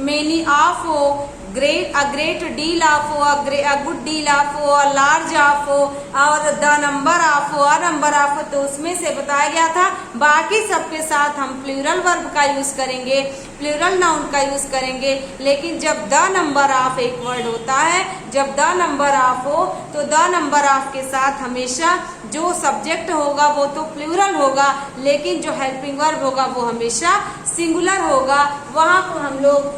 Speaker 1: मेनी ऑफ हो, अ ग्रेट डील ऑफ हो, अ गुड डील ऑफ हो, अ लार्ज ऑफ हो, और द नंबर ऑफ हो, अ नंबर ऑफ हो। तो उसमें से बताया गया था बाकी सबके साथ हम प्लूरल वर्ब का यूज करेंगे, प्लूरल नाउन का यूज करेंगे, लेकिन जब द नंबर ऑफ एक वर्ड होता है, जब द नंबर ऑफ हो तो द नंबर ऑफ के साथ हमेशा जो सब्जेक्ट होगा वो तो प्लूरल होगा, लेकिन जो हेल्पिंग वर्ब होगा वो हमेशा सिंगुलर होगा। वहां को हम लोग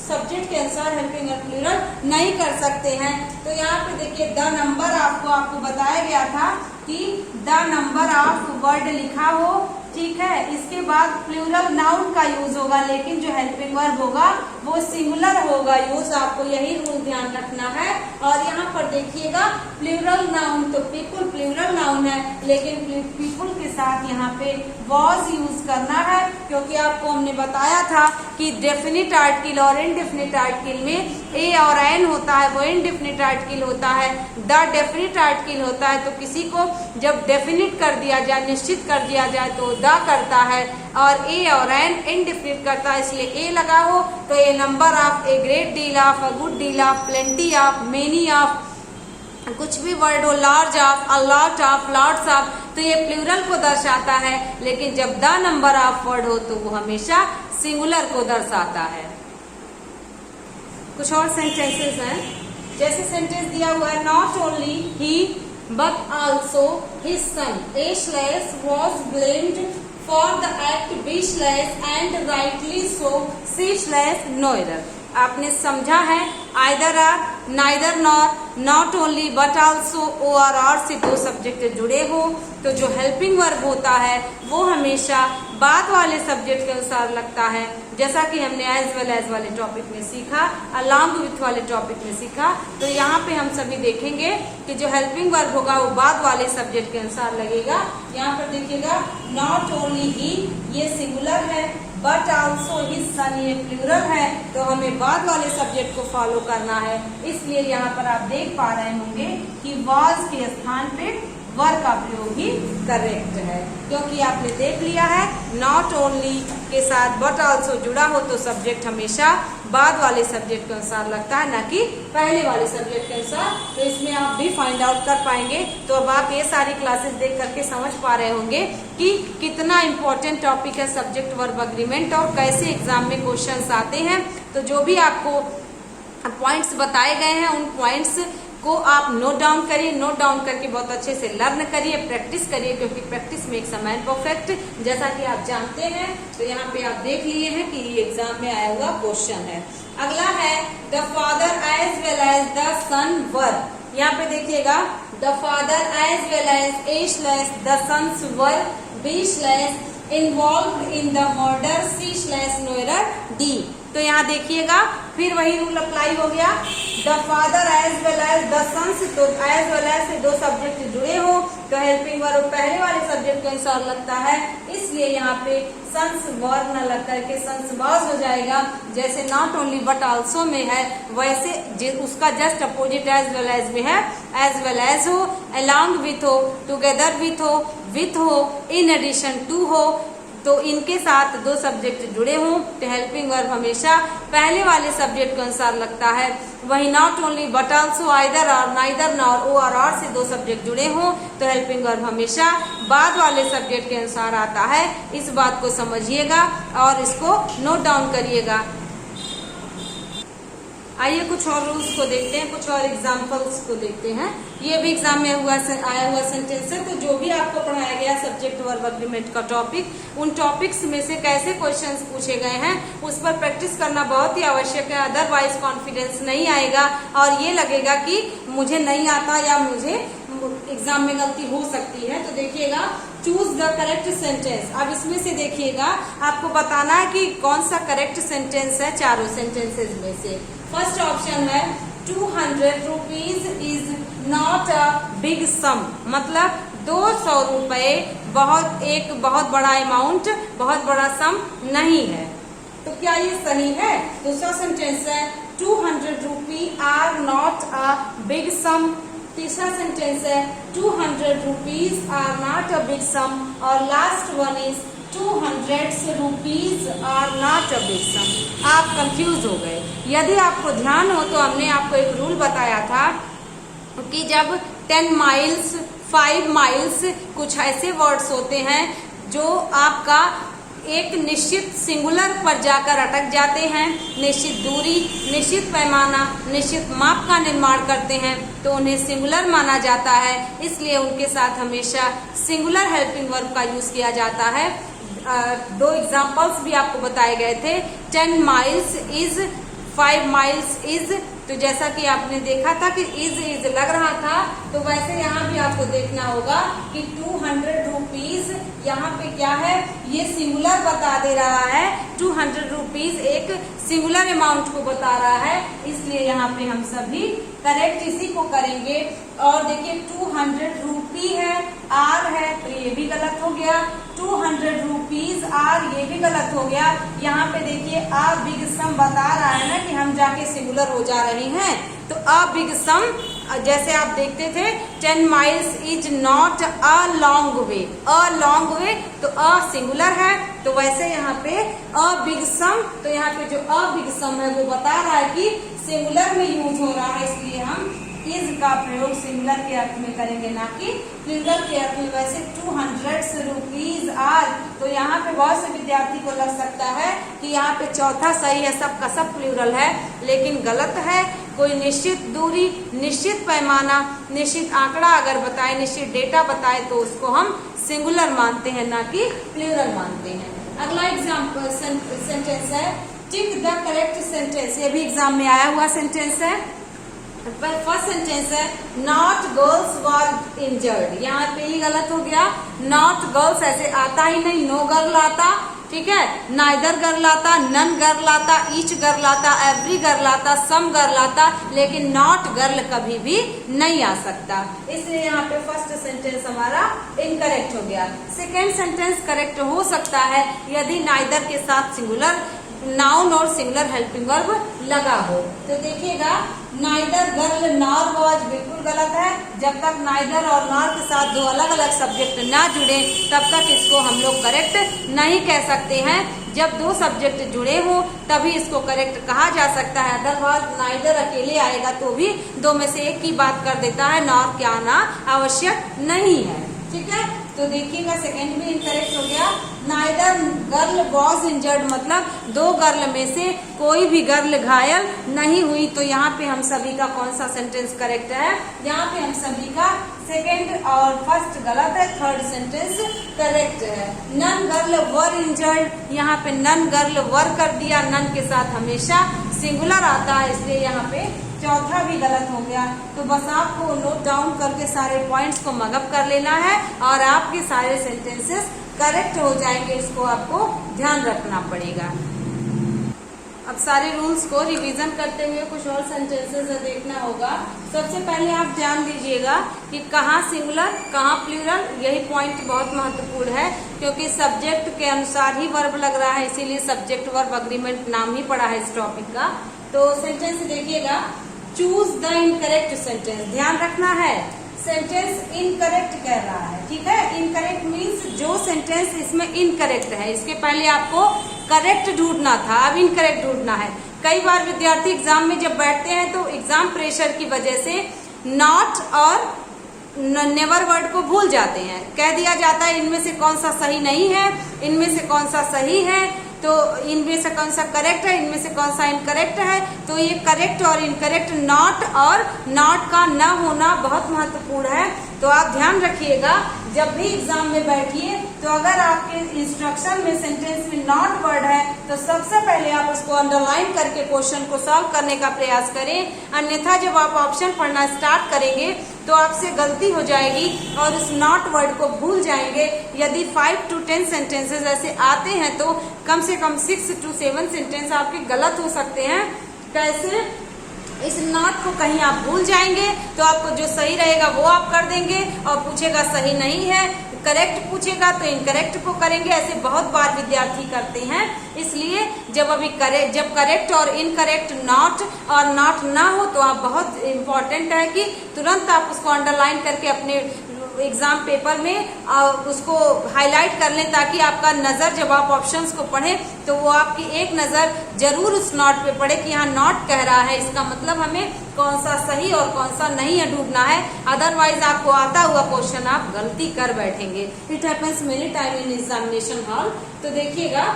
Speaker 1: सब्जेक्ट के अनुसार हेल्पिंग वर्ब प्लूरल नहीं कर सकते हैं। तो यहाँ पे देखिए द नंबर ऑफ को आपको बताया गया था कि द नंबर ऑफ वर्ड लिखा हो, ठीक है, इसके बाद प्लूरल नाउन का यूज होगा, लेकिन जो हेल्पिंग वर्ब होगा वो सिंगुलर होगा यूज। आपको यही रूल ध्यान रखना है। और यहाँ पर देखिएगा प्लूरल नाउन, तो पीपुल प्लूरल नाउन है, लेकिन पीपुल के साथ यहाँ पे वॉज यूज करना है, क्योंकि आपको हमने बताया था कि डेफिनिट आर्टिकल और इनडेफिनिट आर्टिकल में ए और एन होता है, वो इनडेफिनिट आर्टिकल होता है, द डेफिनिट आर्टिकल होता है। तो किसी को जब डेफिनिट कर दिया जाए, निश्चित कर दिया जाए, तो द करता है, और ए और एन इनडेफिनिट करता है, इसलिए ए लगा हो तो a number of, a great deal of, a good deal of, plenty of, many of, कुछ भी वर्ड हो, large of, a lot of, lots of, तो ये प्लूरल को दर्शाता है। लेकिन जब द नंबर ऑफ वर्ड हो तो वो हमेशा सिंगुलर को दर्शाता है। कुछ और सेंटेंसेस हैं, जैसे सेंटेंस दिया हुआ है, not only he but also his son A/ was blamed for the act B/ and rightly so C/no error। आपने समझा है, either or, neither nor, not only but also, ओ और से दो सब्जेक्ट जुड़े हो तो जो हेल्पिंग वर्ब होता है वो हमेशा बाद वाले सब्जेक्ट के अनुसार लगता है, जैसा कि हमने एज वेल एज वाले टॉपिक में सीखा, अलॉन्ग विथ वाले टॉपिक में सीखा। तो यहाँ पे हम सभी देखेंगे कि जो हेल्पिंग वर्ब होगा वो बाद वाले सब्जेक्ट के अनुसार लगेगा। यहाँ पर देखिएगा, नॉट ओनली ही, ये सिंगुलर है, बट आल्सो हिज सन, ये प्लूरल है, तो हमें बाद वाले सब्जेक्ट को फॉलो करना है। इसलिए यहाँ पर आप देख पा रहे होंगे कि वाज के स्थान पे वर का प्रयोग ही करेक्ट है, क्योंकि आपने देख लिया है नॉट ओनली के साथ बट आल्सो जुड़ा हो तो सब्जेक्ट हमेशा बाद वाले सब्जेक्ट के अनुसार लगता है, ना कि पहले वाले सब्जेक्ट के अनुसार। तो इसमें आप भी फाइंड आउट कर पाएंगे। तो अब आप ये सारी क्लासेस देख करके समझ पा रहे होंगे कि कितना इम्पोर्टेंट टॉपिक है सब्जेक्ट वर्ब एग्रीमेंट और कैसे एग्जाम में क्वेश्चंस आते हैं। तो जो भी आपको पॉइंट्स बताए गए हैं उन पॉइंट्स को आप नोट डाउन करिए, नोट डाउन करके बहुत अच्छे से लर्न करिए, प्रैक्टिस करिए, क्योंकि practice makes a man perfect, जैसा कि आप जानते हैं। तो यहाँ पे आप देख लिए हैं कि ये एग्जाम में आया हुआ क्वेश्चन है। अगला है the father as well as the son were. यहाँ पे देखिएगा, the father as well as A/ the sons were B/ involve in the murder C/no error D। तो यहाँ देखिएगा फिर वही रूल अप्लाई हो गया, the father as well as the sons, तो एज वेल एज से दो सब्जेक्ट जुड़े हो तो हेल्पिंग वर्ब पहले वाले सब्जेक्ट के अनुसार लगता है, इसलिए यहाँ पे सन्स वर न लग करके सन्स वाज हो जाएगा। जैसे नॉट ओनली बट आल्सो में है वैसे उसका जस्ट अपोजिट एज वेल में है, एज वेल एज हो, अलॉन्ग विथ हो, टुगेदर विथ हो, इन एडिशन टू हो, तो इनके साथ दो सब्जेक्ट जुड़े हों तो हेल्पिंग वर्ब हमेशा पहले वाले सब्जेक्ट के अनुसार लगता है। वही not only but also, either और, नाइदर नॉर, ओ और से दो सब्जेक्ट जुड़े हों तो हेल्पिंग वर्ब हमेशा बाद वाले सब्जेक्ट के अनुसार आता है। इस बात को समझिएगा और इसको नोट डाउन करिएगा। आइए कुछ और रूल्स को देखते हैं, कुछ और एग्जाम्पल्स को देखते हैं। ये भी एग्जाम में आया हुआ सेंटेंस है। तो जो भी आपको पढ़ाया गया सब्जेक्ट वर्ब एग्रीमेंट का टॉपिक, उन टॉपिक्स में से कैसे क्वेश्चंस पूछे गए हैं उस पर प्रैक्टिस करना बहुत ही आवश्यक है, अदरवाइज कॉन्फिडेंस नहीं आएगा और ये लगेगा कि मुझे नहीं आता या मुझे एग्जाम में गलती हो सकती है। तो देखिएगा, चूज द करेक्ट सेंटेंस। अब इसमें से देखिएगा आपको बताना है कि कौन सा करेक्ट सेंटेंस है चारों सेंटेंसेस में से। फर्स्ट ऑप्शन है 200 rupees is not a big sum, मतलब 200 रुपए एक बहुत बड़ा अमाउंट, बहुत बड़ा सम नहीं है। तो क्या ये सही है? दूसरा सेंटेंस है 200 rupee are not a big sum. तीसरा सेंटेंस है 200 rupees are not a big sum. और last one is 200 rupees are not a big sum. आप कंफ्यूज हो गए। यदि आपको ध्यान हो तो हमने आपको एक रूल बताया था कि जब 10 माइल्स, 5 माइल्स, कुछ ऐसे वर्ड्स होते हैं जो आपका एक निश्चित सिंगुलर पर जाकर अटक जाते हैं, निश्चित दूरी, निश्चित पैमाना, निश्चित माप का निर्माण करते हैं, तो उन्हें सिंगुलर माना जाता है। इसलिए उनके साथ हमेशा सिंगुलर हेल्पिंग वर्ब का यूज किया जाता है। दो एग्जाम्पल्स भी आपको बताए गए थे, 10 माइल्स इज, 5 माइल्स इज। तो जैसा कि आपने देखा था कि इज लग रहा था, तो वैसे यहाँ भी आपको देखना होगा कि 200 रुपीज यहाँ पे क्या है, ये सिंगुलर बता दे रहा है। 200 रुपीज एक सिंगुलर अमाउंट को बता रहा है, इसलिए यहाँ पे हम सभी
Speaker 2: करेक्ट इसी को करेंगे। और देखिए 200 रूपी है, आर है, तो ये भी गलत हो गया। 200 रुपीज आर, ये भी गलत हो गया। यहाँ पे देखिए आ बिग सम बता रहा है ना कि हम जाके सिंगुलर हो जा रहे हैं, तो अ बिग सम जैसे आप देखते थे 10 miles is not a long way, a long way, तो अ सिंगुलर है, तो वैसे यहाँ पे अ बिग सम, तो यहाँ पे जो अ बिग सम है वो बता रहा है कि सिंगुलर में यूज हो रहा है, इसलिए हम इज का प्रयोग सिंगुलर के अर्थ में करेंगे, ना कि प्लूरल के अर्थ में। वैसे 200 रुपीज आर, तो यहाँ पे बहुत से विद्यार्थी को लग सकता है कि यहाँ पे चौथा सही है, सबका सब प्लूरल है, लेकिन गलत है। कोई निश्चित दूरी, निश्चित पैमाना, निश्चित आंकड़ा अगर बताए, निश्चित डेटा बताए, तो उसको हम सिंगुलर मानते हैं, ना कि प्लूरल मानते हैं। अगला एग्जाम्पल सेंटेंस है टिक द करेक्ट सेंटेंस, ये भी एग्जाम में आया हुआ सेंटेंस है। फर्स्ट सेंटेंस है नॉट गर्ल्स वर इंजर्ड, यहाँ पे ही गलत हो गया। नॉट गर्ल्स ऐसे आता ही नहीं, नो गर्ल आता, ठीक है, नाइदर गर्ल आता, नन गर्ल आता, ईच गर्ल आता, एवरी गर्ल आता, सम गर्ल आता, लेकिन नॉट गर्ल कभी भी नहीं आ सकता, इसलिए यहाँ पे फर्स्ट सेंटेंस हमारा इनकरेक्ट हो गया। सेकेंड सेंटेंस करेक्ट हो सकता है यदि नाइदर के साथ सिंगुलर नाउन और सिंगुलर हेल्पिंग वर्ब लगा हो। तो देखिएगा नाइदर गर्ल नॉर वॉज बिल्कुल गलत है। जब तक नाइदर और नॉर के साथ दो अलग अलग सब्जेक्ट ना जुड़े तब तक इसको हम लोग करेक्ट नहीं कह सकते हैं। जब दो सब्जेक्ट जुड़े हो तभी इसको करेक्ट कहा जा सकता है, अदरवाइज नाइदर अकेले आएगा तो भी दो में से एक की बात कर देता है, नॉर के आना आवश्यक नहीं है, ठीक है। तो देखिएगा सेकेंड भी इनकरेक्ट हो गया। नाइदर गर्ल वॉज इंजर्ड मतलब दो गर्ल में से कोई भी गर्ल घायल नहीं हुई, तो यहाँ पे हम सभी का कौन सा सेंटेंस करेक्ट है? यहाँ पे हम सभी का सेकेंड और फर्स्ट गलत है, थर्ड सेंटेंस करेक्ट है। नन गर्ल वर इंजर्ड, यहाँ पे नन गर्ल वर कर दिया, नन के साथ हमेशा सिंगुलर आता है, इसलिए यहाँ पे चौथा भी गलत हो गया। तो बस आपको नोट डाउन करके सारे पॉइंट्स को मगअप कर लेना है और आपके सारे सेंटेंसेस करेक्ट हो जाएंगे, इसको आपको ध्यान रखना पड़ेगा। अब सारे रूल्स को रिवीजन करते हुए कुछ और सेंटेंसेस देखना होगा। सबसे पहले आप ध्यान दीजिएगा कि कहाँ सिंगुलर कहाँ प्लूरल, यही पॉइंट बहुत महत्वपूर्ण है, क्योंकि सब्जेक्ट के अनुसार ही वर्ब लग रहा है, इसीलिए सब्जेक्ट वर्ब अग्रीमेंट नाम ही पड़ा है इस टॉपिक का। तो सेंटेंस देखिएगा, चूज द इनकरेक्ट सेंटेंस, ध्यान रखना है सेंटेंस इनकरेक्ट कह रहा है, ठीक है। इनकरेक्ट मीन्स जो सेंटेंस इसमें इनकरेक्ट है, इसके पहले आपको करेक्ट ढूंढना था, अब इनकरेक्ट ढूंढना है। कई बार विद्यार्थी एग्जाम में जब बैठते हैं तो एग्जाम प्रेशर की वजह से नॉट और नेवर वर्ड को भूल जाते हैं, कह दिया जाता है इनमें से कौन सा सही नहीं है, इनमें से कौन सा सही है, तो इनमें से कौन सा करेक्ट है, इनमें से कौन सा इनकरेक्ट है। तो ये करेक्ट और इनकरेक्ट, नॉट और नॉट का न होना बहुत महत्वपूर्ण है। तो आप ध्यान रखिएगा जब भी एग्जाम में बैठिए तो अगर आपके इंस्ट्रक्शन में सेंटेंस में नॉट वर्ड है तो सबसे पहले आप उसको अंडरलाइन करके क्वेश्चन को सॉल्व करने का प्रयास करें, अन्यथा जब आप ऑप्शन पढ़ना स्टार्ट करेंगे तो आपसे गलती हो जाएगी और उस नॉट वर्ड को भूल जाएंगे। यदि 5 to 10 सेंटेंसेस ऐसे आते हैं तो कम से कम 6 to 7 सेंटेंस आपके गलत हो सकते हैं। कैसे? इस नॉट को कहीं आप भूल जाएंगे तो आपको जो सही रहेगा वो आप कर देंगे और पूछेगा सही नहीं है, करेक्ट पूछेगा तो इनकरेक्ट को करेंगे। ऐसे बहुत बार विद्यार्थी करते हैं, इसलिए जब करेक्ट और इनकरेक्ट नॉट और नॉट ना हो तो आप बहुत इम्पोर्टेंट है कि तुरंत आप उसको अंडरलाइन करके अपने एग्जाम पेपर में उसको हाईलाइट कर लें, ताकि आपका नजर जब आप ऑप्शंस को पढ़ें तो वो आपकी एक नजर जरूर उस नॉट पे पड़े कि यहाँ नॉट कह रहा है, इसका मतलब हमें कौन सा सही और कौन सा नहीं है ढूंढना है। अदरवाइज आपको आता हुआ क्वेश्चन आप गलती कर बैठेंगे। It happens many time in examination hall. तो देखिएगा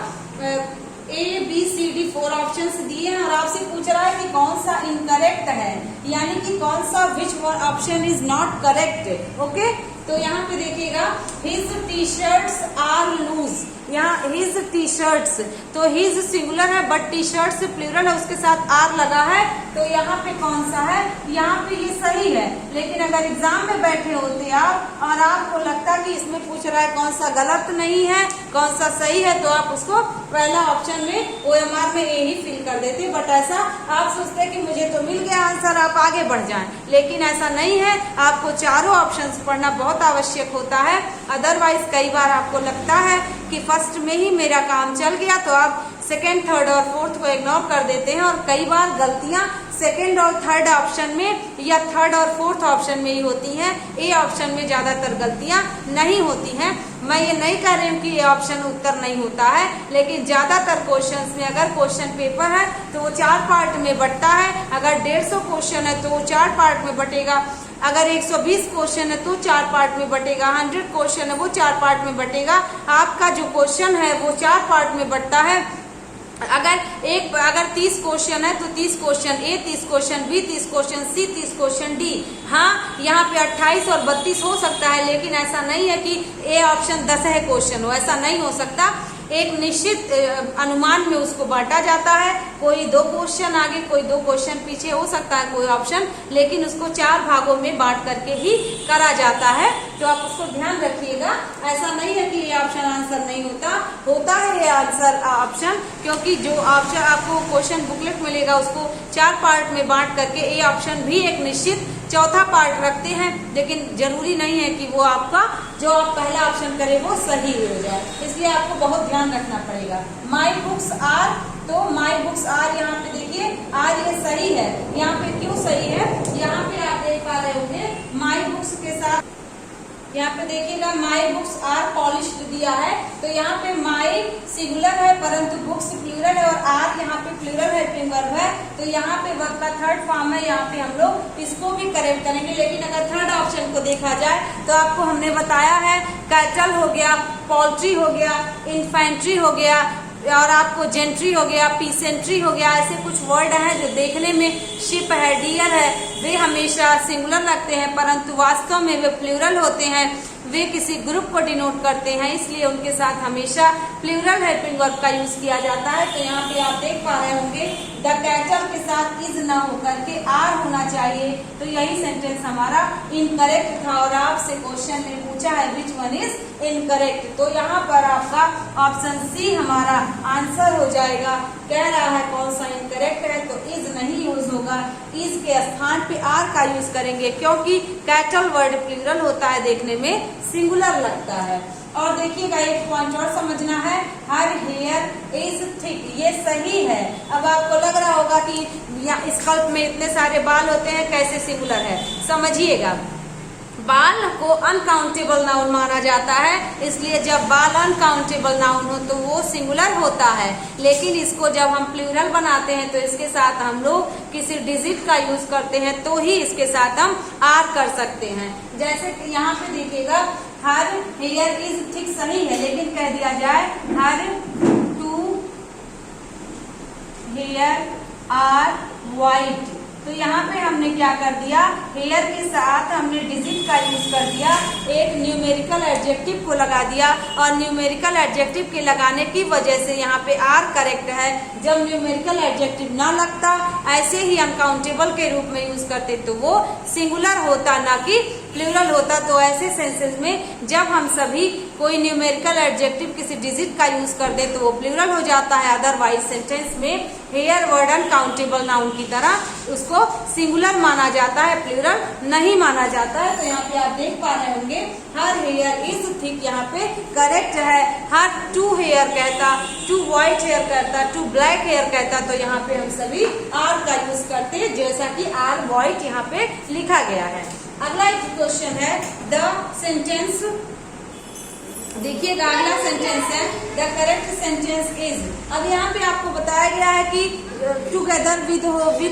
Speaker 2: ABCD 4 ऑप्शंस दिए हैं और आपसे पूछ रहा है कि कौन सा इनकरेक्ट है, यानी कि कौन सा which option is not correct. Okay, तो यहाँ पे देखिएगा his T shirts are loose, यहाँ हिज टी शर्ट्स, तो हिज सिंगुलर है बट टी शर्ट्स प्लूरल है, उसके साथ आर लगा है, तो यहाँ पे कौन सा है? यहाँ पे ये सही है, लेकिन अगर एग्जाम में बैठे होते आप और आपको लगता कि इसमें पूछ रहा है कौन सा गलत नहीं है कौन सा सही है, तो आप उसको पहला ऑप्शन में OMR में ए ही फिल कर देते। बट ऐसा आप सोचते कि मुझे तो मिल गया आंसर, आप आगे बढ़ जाएं, लेकिन ऐसा नहीं है। आपको चारों ऑप्शंस पढ़ना बहुत आवश्यक होता है। अदरवाइज कई बार आपको लगता है कि फर्स्ट में ही मेरा काम चल गया, तो आप सेकेंड, थर्ड और फोर्थ को इग्नोर कर देते हैं। और कई बार गलतियां सेकेंड और थर्ड ऑप्शन में या थर्ड और फोर्थ ऑप्शन में ही होती हैं। ए ऑप्शन में ज्यादातर गलतियां नहीं होती हैं। मैं ये नहीं कह रही हूँ कि ये ऑप्शन उत्तर नहीं होता है, लेकिन ज्यादातर क्वेश्चंस में अगर क्वेश्चन पेपर है तो वो 4 पार्ट में बंटता है। अगर 150 क्वेश्चन है तो वो 4 पार्ट में बटेगा। अगर 120 क्वेश्चन है तो 4 पार्ट में बटेगा। 100 क्वेश्चन है वो 4 पार्ट में बटेगा। आपका जो क्वेश्चन है वो 4 पार्ट में बटता है। अगर 30 क्वेश्चन है तो 30 क्वेश्चन ए, 30 क्वेश्चन बी, 30 क्वेश्चन सी, 30 क्वेश्चन डी। हाँ, यहाँ पे 28 और 32 हो सकता है, लेकिन ऐसा नहीं है कि ए ऑप्शन 10 है क्वेश्चन हो, ऐसा नहीं हो सकता। एक निश्चित अनुमान में उसको बांटा जाता है। कोई 2 क्वेश्चन आगे, कोई 2 क्वेश्चन पीछे हो सकता है कोई ऑप्शन, लेकिन उसको 4 भागों में बांट करके ही करा जाता है। तो आप उसको ध्यान रखिएगा। ऐसा नहीं है कि ये ऑप्शन आंसर नहीं होता है ये आंसर ऑप्शन, क्योंकि जो ऑप्शन आपको क्वेश्चन बुकलेट मिलेगा उसको 4 पार्ट में बांट करके ए ऑप्शन भी एक निश्चित चौथा पार्ट रखते हैं। लेकिन जरूरी नहीं है कि वो आपका जो आप पहला ऑप्शन करें वो सही हो जाए, इसलिए आपको बहुत ध्यान रखना पड़ेगा। माई बुक्स आर, तो माई बुक्स आर यहाँ पे देखिए आर ये सही है। यहाँ पे क्यों सही है, यहाँ पे आप देख पा रहे होंगे माई बुक्स के साथ यहाँ पे देखिएगा माई बुक्स आर पॉलिश्ड दिया है, तो यहाँ पे माई सिंगुलर है परंतु बुक्स प्लूरल है, और आर यहाँ पे प्लूरल हेल्पिंग वर्ब है, तो यहाँ पे वर्ब का थर्ड फॉर्म है। यहाँ पे हम लोग इसको भी करेक्ट करेंगे। लेकिन अगर थर्ड ऑप्शन को देखा जाए तो आपको हमने बताया है कैटल हो गया, पोल्ट्री हो गया, इन्फेंट्री हो गया, और आपको जेंट्री हो गया, पीसेंट्री हो गया। ऐसे कुछ वर्ड हैं जो देखने में शिप है, डियर है, वे हमेशा सिंगुलर लगते हैं परंतु वास्तव में वे प्लूरल होते हैं। वे किसी ग्रुप को डिनोट करते हैं, इसलिए उनके साथ हमेशा प्लूरल हेल्पिंग वर्ब का यूज किया जाता है। तो यहाँ पे आप देख पा रहे होंगे द कैटल के साथ इज न होकर के आर होना चाहिए, तो यही सेंटेंस हमारा इनकरेक्ट था। और आपसे क्वेश्चन में पूछा है विच वन इज इनकरेक्ट, तो यहाँ पर आपका ऑप्शन सी हमारा आंसर हो जाएगा। कह रहा है कौन सा इनकरेक्ट है, तो इज नहीं यूज होगा, इज के स्थान पे आर का यूज करेंगे, क्योंकि कैटल वर्ड प्लूरल होता है, देखने में सिंगुलर लगता है। और देखिएगा एक पॉइंट और समझना है, हर हेयर इज थिक, ये सही है। अब आपको लग रहा होगा कि स्कल्प में इतने सारे बाल होते हैं, कैसे सिंगुलर है, समझिएगा। बाल को अनकाउंटेबल नाउन माना जाता है, इसलिए जब बाल अनकाउंटेबल नाउन हो तो वो सिंगुलर होता है। लेकिन इसको जब हम प्लूरल बनाते हैं तो इसके साथ हम लोग किसी डिजिट का यूज करते हैं, तो ही इसके साथ हम आर कर सकते हैं। जैसे कि यहाँ पे देखिएगा हर हेयर इज थिक सही है, लेकिन कह दिया जाए हर 2 हेयर आर वाइट, तो यहाँ पे हमने क्या कर दिया, हेयर के साथ हमने डिजिट का यूज कर दिया, एक न्यूमेरिकल एडजेक्टिव को लगा दिया, और न्यूमेरिकल एडजेक्टिव के लगाने की वजह से यहाँ पे आर करेक्ट है। जब न्यूमेरिकल एडजेक्टिव ना लगता, ऐसे ही अनकाउंटेबल के रूप में यूज करते तो वो सिंगुलर होता, ना कि प्लूरल होता। तो ऐसे सेंसेस में जब हम सभी कोई न्यूमेरिकल एडजेक्टिव किसी डिजिट का यूज कर दे तो वो प्लूरल हो जाता है। अदरवाइज सेंटेंस में हेयर वर्ड अनकाउंटेबल नाउन की तरह उसको सिंगुलर माना जाता है, प्लूरल नहीं माना जाता है। तो यहाँ पे आप देख पा रहे होंगे हर हेयर इज थिक यहाँ पे करेक्ट है। हर 2 हेयर कहता, 2 व्हाइट हेयर कहता, 2 ब्लैक हेयर कहता, तो यहाँ पे हम सभी आर का यूज करते हैं, जैसा कि आर व्हाइट यहाँ पे लिखा गया है। अगला एक क्वेश्चन है द सेंटेंस, देखिएगा अगला सेंटेंस है द करेक्ट सेंटेंस इज। अब यहाँ पे आपको बताया गया है कि टुगेदर विद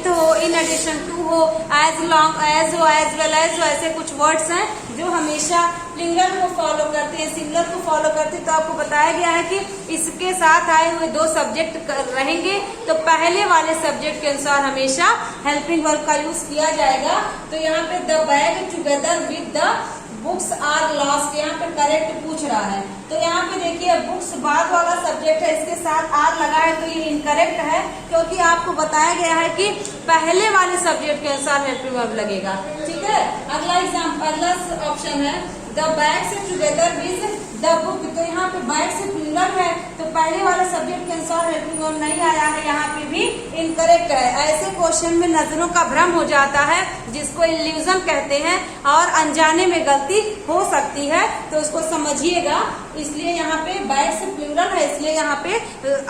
Speaker 2: हो, इन एडिशन टू हो, एज लॉन्ग एज हो, एज वेल एज हो, ऐसे कुछ वर्ड्स हैं जो हमेशा प्लूरल को फॉलो करते हैं, सिंगुलर को फॉलो करते हैं। तो आपको बताया गया है कि इसके साथ आए हुए 2 सब्जेक्ट रहेंगे, तो पहले वाले सब्जेक्ट के अनुसार हमेशा हेल्पिंग वर्ब का यूज किया जाएगा। तो यहाँ पे the bag together with the books are lost, यहाँ पे करेक्ट पूछ रहा है। तो यहाँ पे देखिए बुक्स बाद वाला सब्जेक्ट है, इसके साथ आर लगा है, तो ये इनकरेक्ट है, क्योंकि आपको बताया गया है कि पहले वाले सब्जेक्ट के अनुसार हेल्पिंग वर्ब लगेगा। ठीक है। है। अगला एग्जाम्पल, अगला ऑप्शन है the bags together with the book. तो यहाँ पे बैग से प्लूरल है, तो पहले वाला सब्जेक्ट के अनुसार हेल्पिंग वर्ब नहीं आया है, यहाँ पे भी इनकरेक्ट है। ऐसे क्वेश्चन में नजरों का भ्रम हो जाता है, जिसको इल्यूजन कहते हैं, और अनजाने में गलती हो सकती है, तो उसको समझिएगा। इसलिए यहाँ पे बैग से प्लूरल है, इसलिए यहाँ पे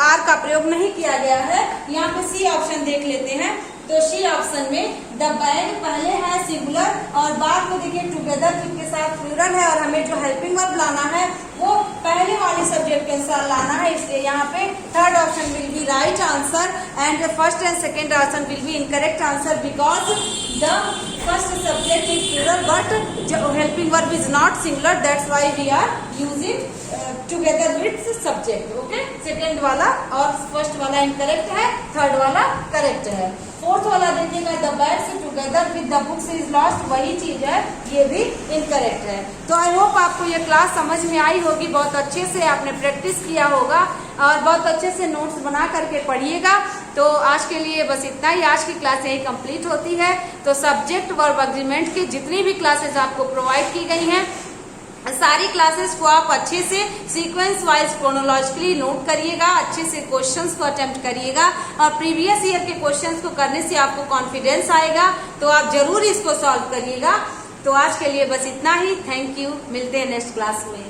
Speaker 2: आर का प्रयोग नहीं किया गया है। यहाँ पे सी ऑप्शन देख लेते हैं। तो सी ऑप्शन में द बैग पहले है सिंगुलर और बाद में देखिए टुगेदर के साथ प्लूरल है, और हमें जो हेल्पिंग वर्ब लाना है वो पहले वाले सब्जेक्ट के अनुसार लाना है। इसलिए यहाँ पे third option will be right answer and first and second option will be incorrect answer, because the first subject is plural but helping verb is not singular, that's why we are using together with subject. Okay, second वाला और फर्स्ट वाला इनकरेक्ट है, थर्ड वाला करेक्ट है। फोर्थ वाला देखिएगा the bags together with the books is lost, वही चीज है, ये भी इनकरेक्ट है। तो आई होप आपको ये क्लास समझ में आई होगी, बहुत अच्छे से आपने प्रैक्टिस किया होगा और बहुत अच्छे से नोट्स बना करके पढ़िएगा। तो आज के लिए बस इतना ही, आज की क्लास यही कंप्लीट होती है। तो सब्जेक्ट वर्ब एग्रीमेंट की जितनी भी क्लासेस आपको प्रोवाइड की गई हैं, सारी क्लासेस को आप अच्छे से सीक्वेंस वाइज क्रोनोलॉजिकली नोट करिएगा, अच्छे से क्वेश्चंस को अटेम्प्ट करिएगा, और प्रीवियस ईयर के क्वेश्चंस को करने से आपको कॉन्फिडेंस आएगा, तो आप जरूर इसको सॉल्व करिएगा। तो आज के लिए बस इतना ही, थैंक यू, मिलते हैं नेक्स्ट क्लास में।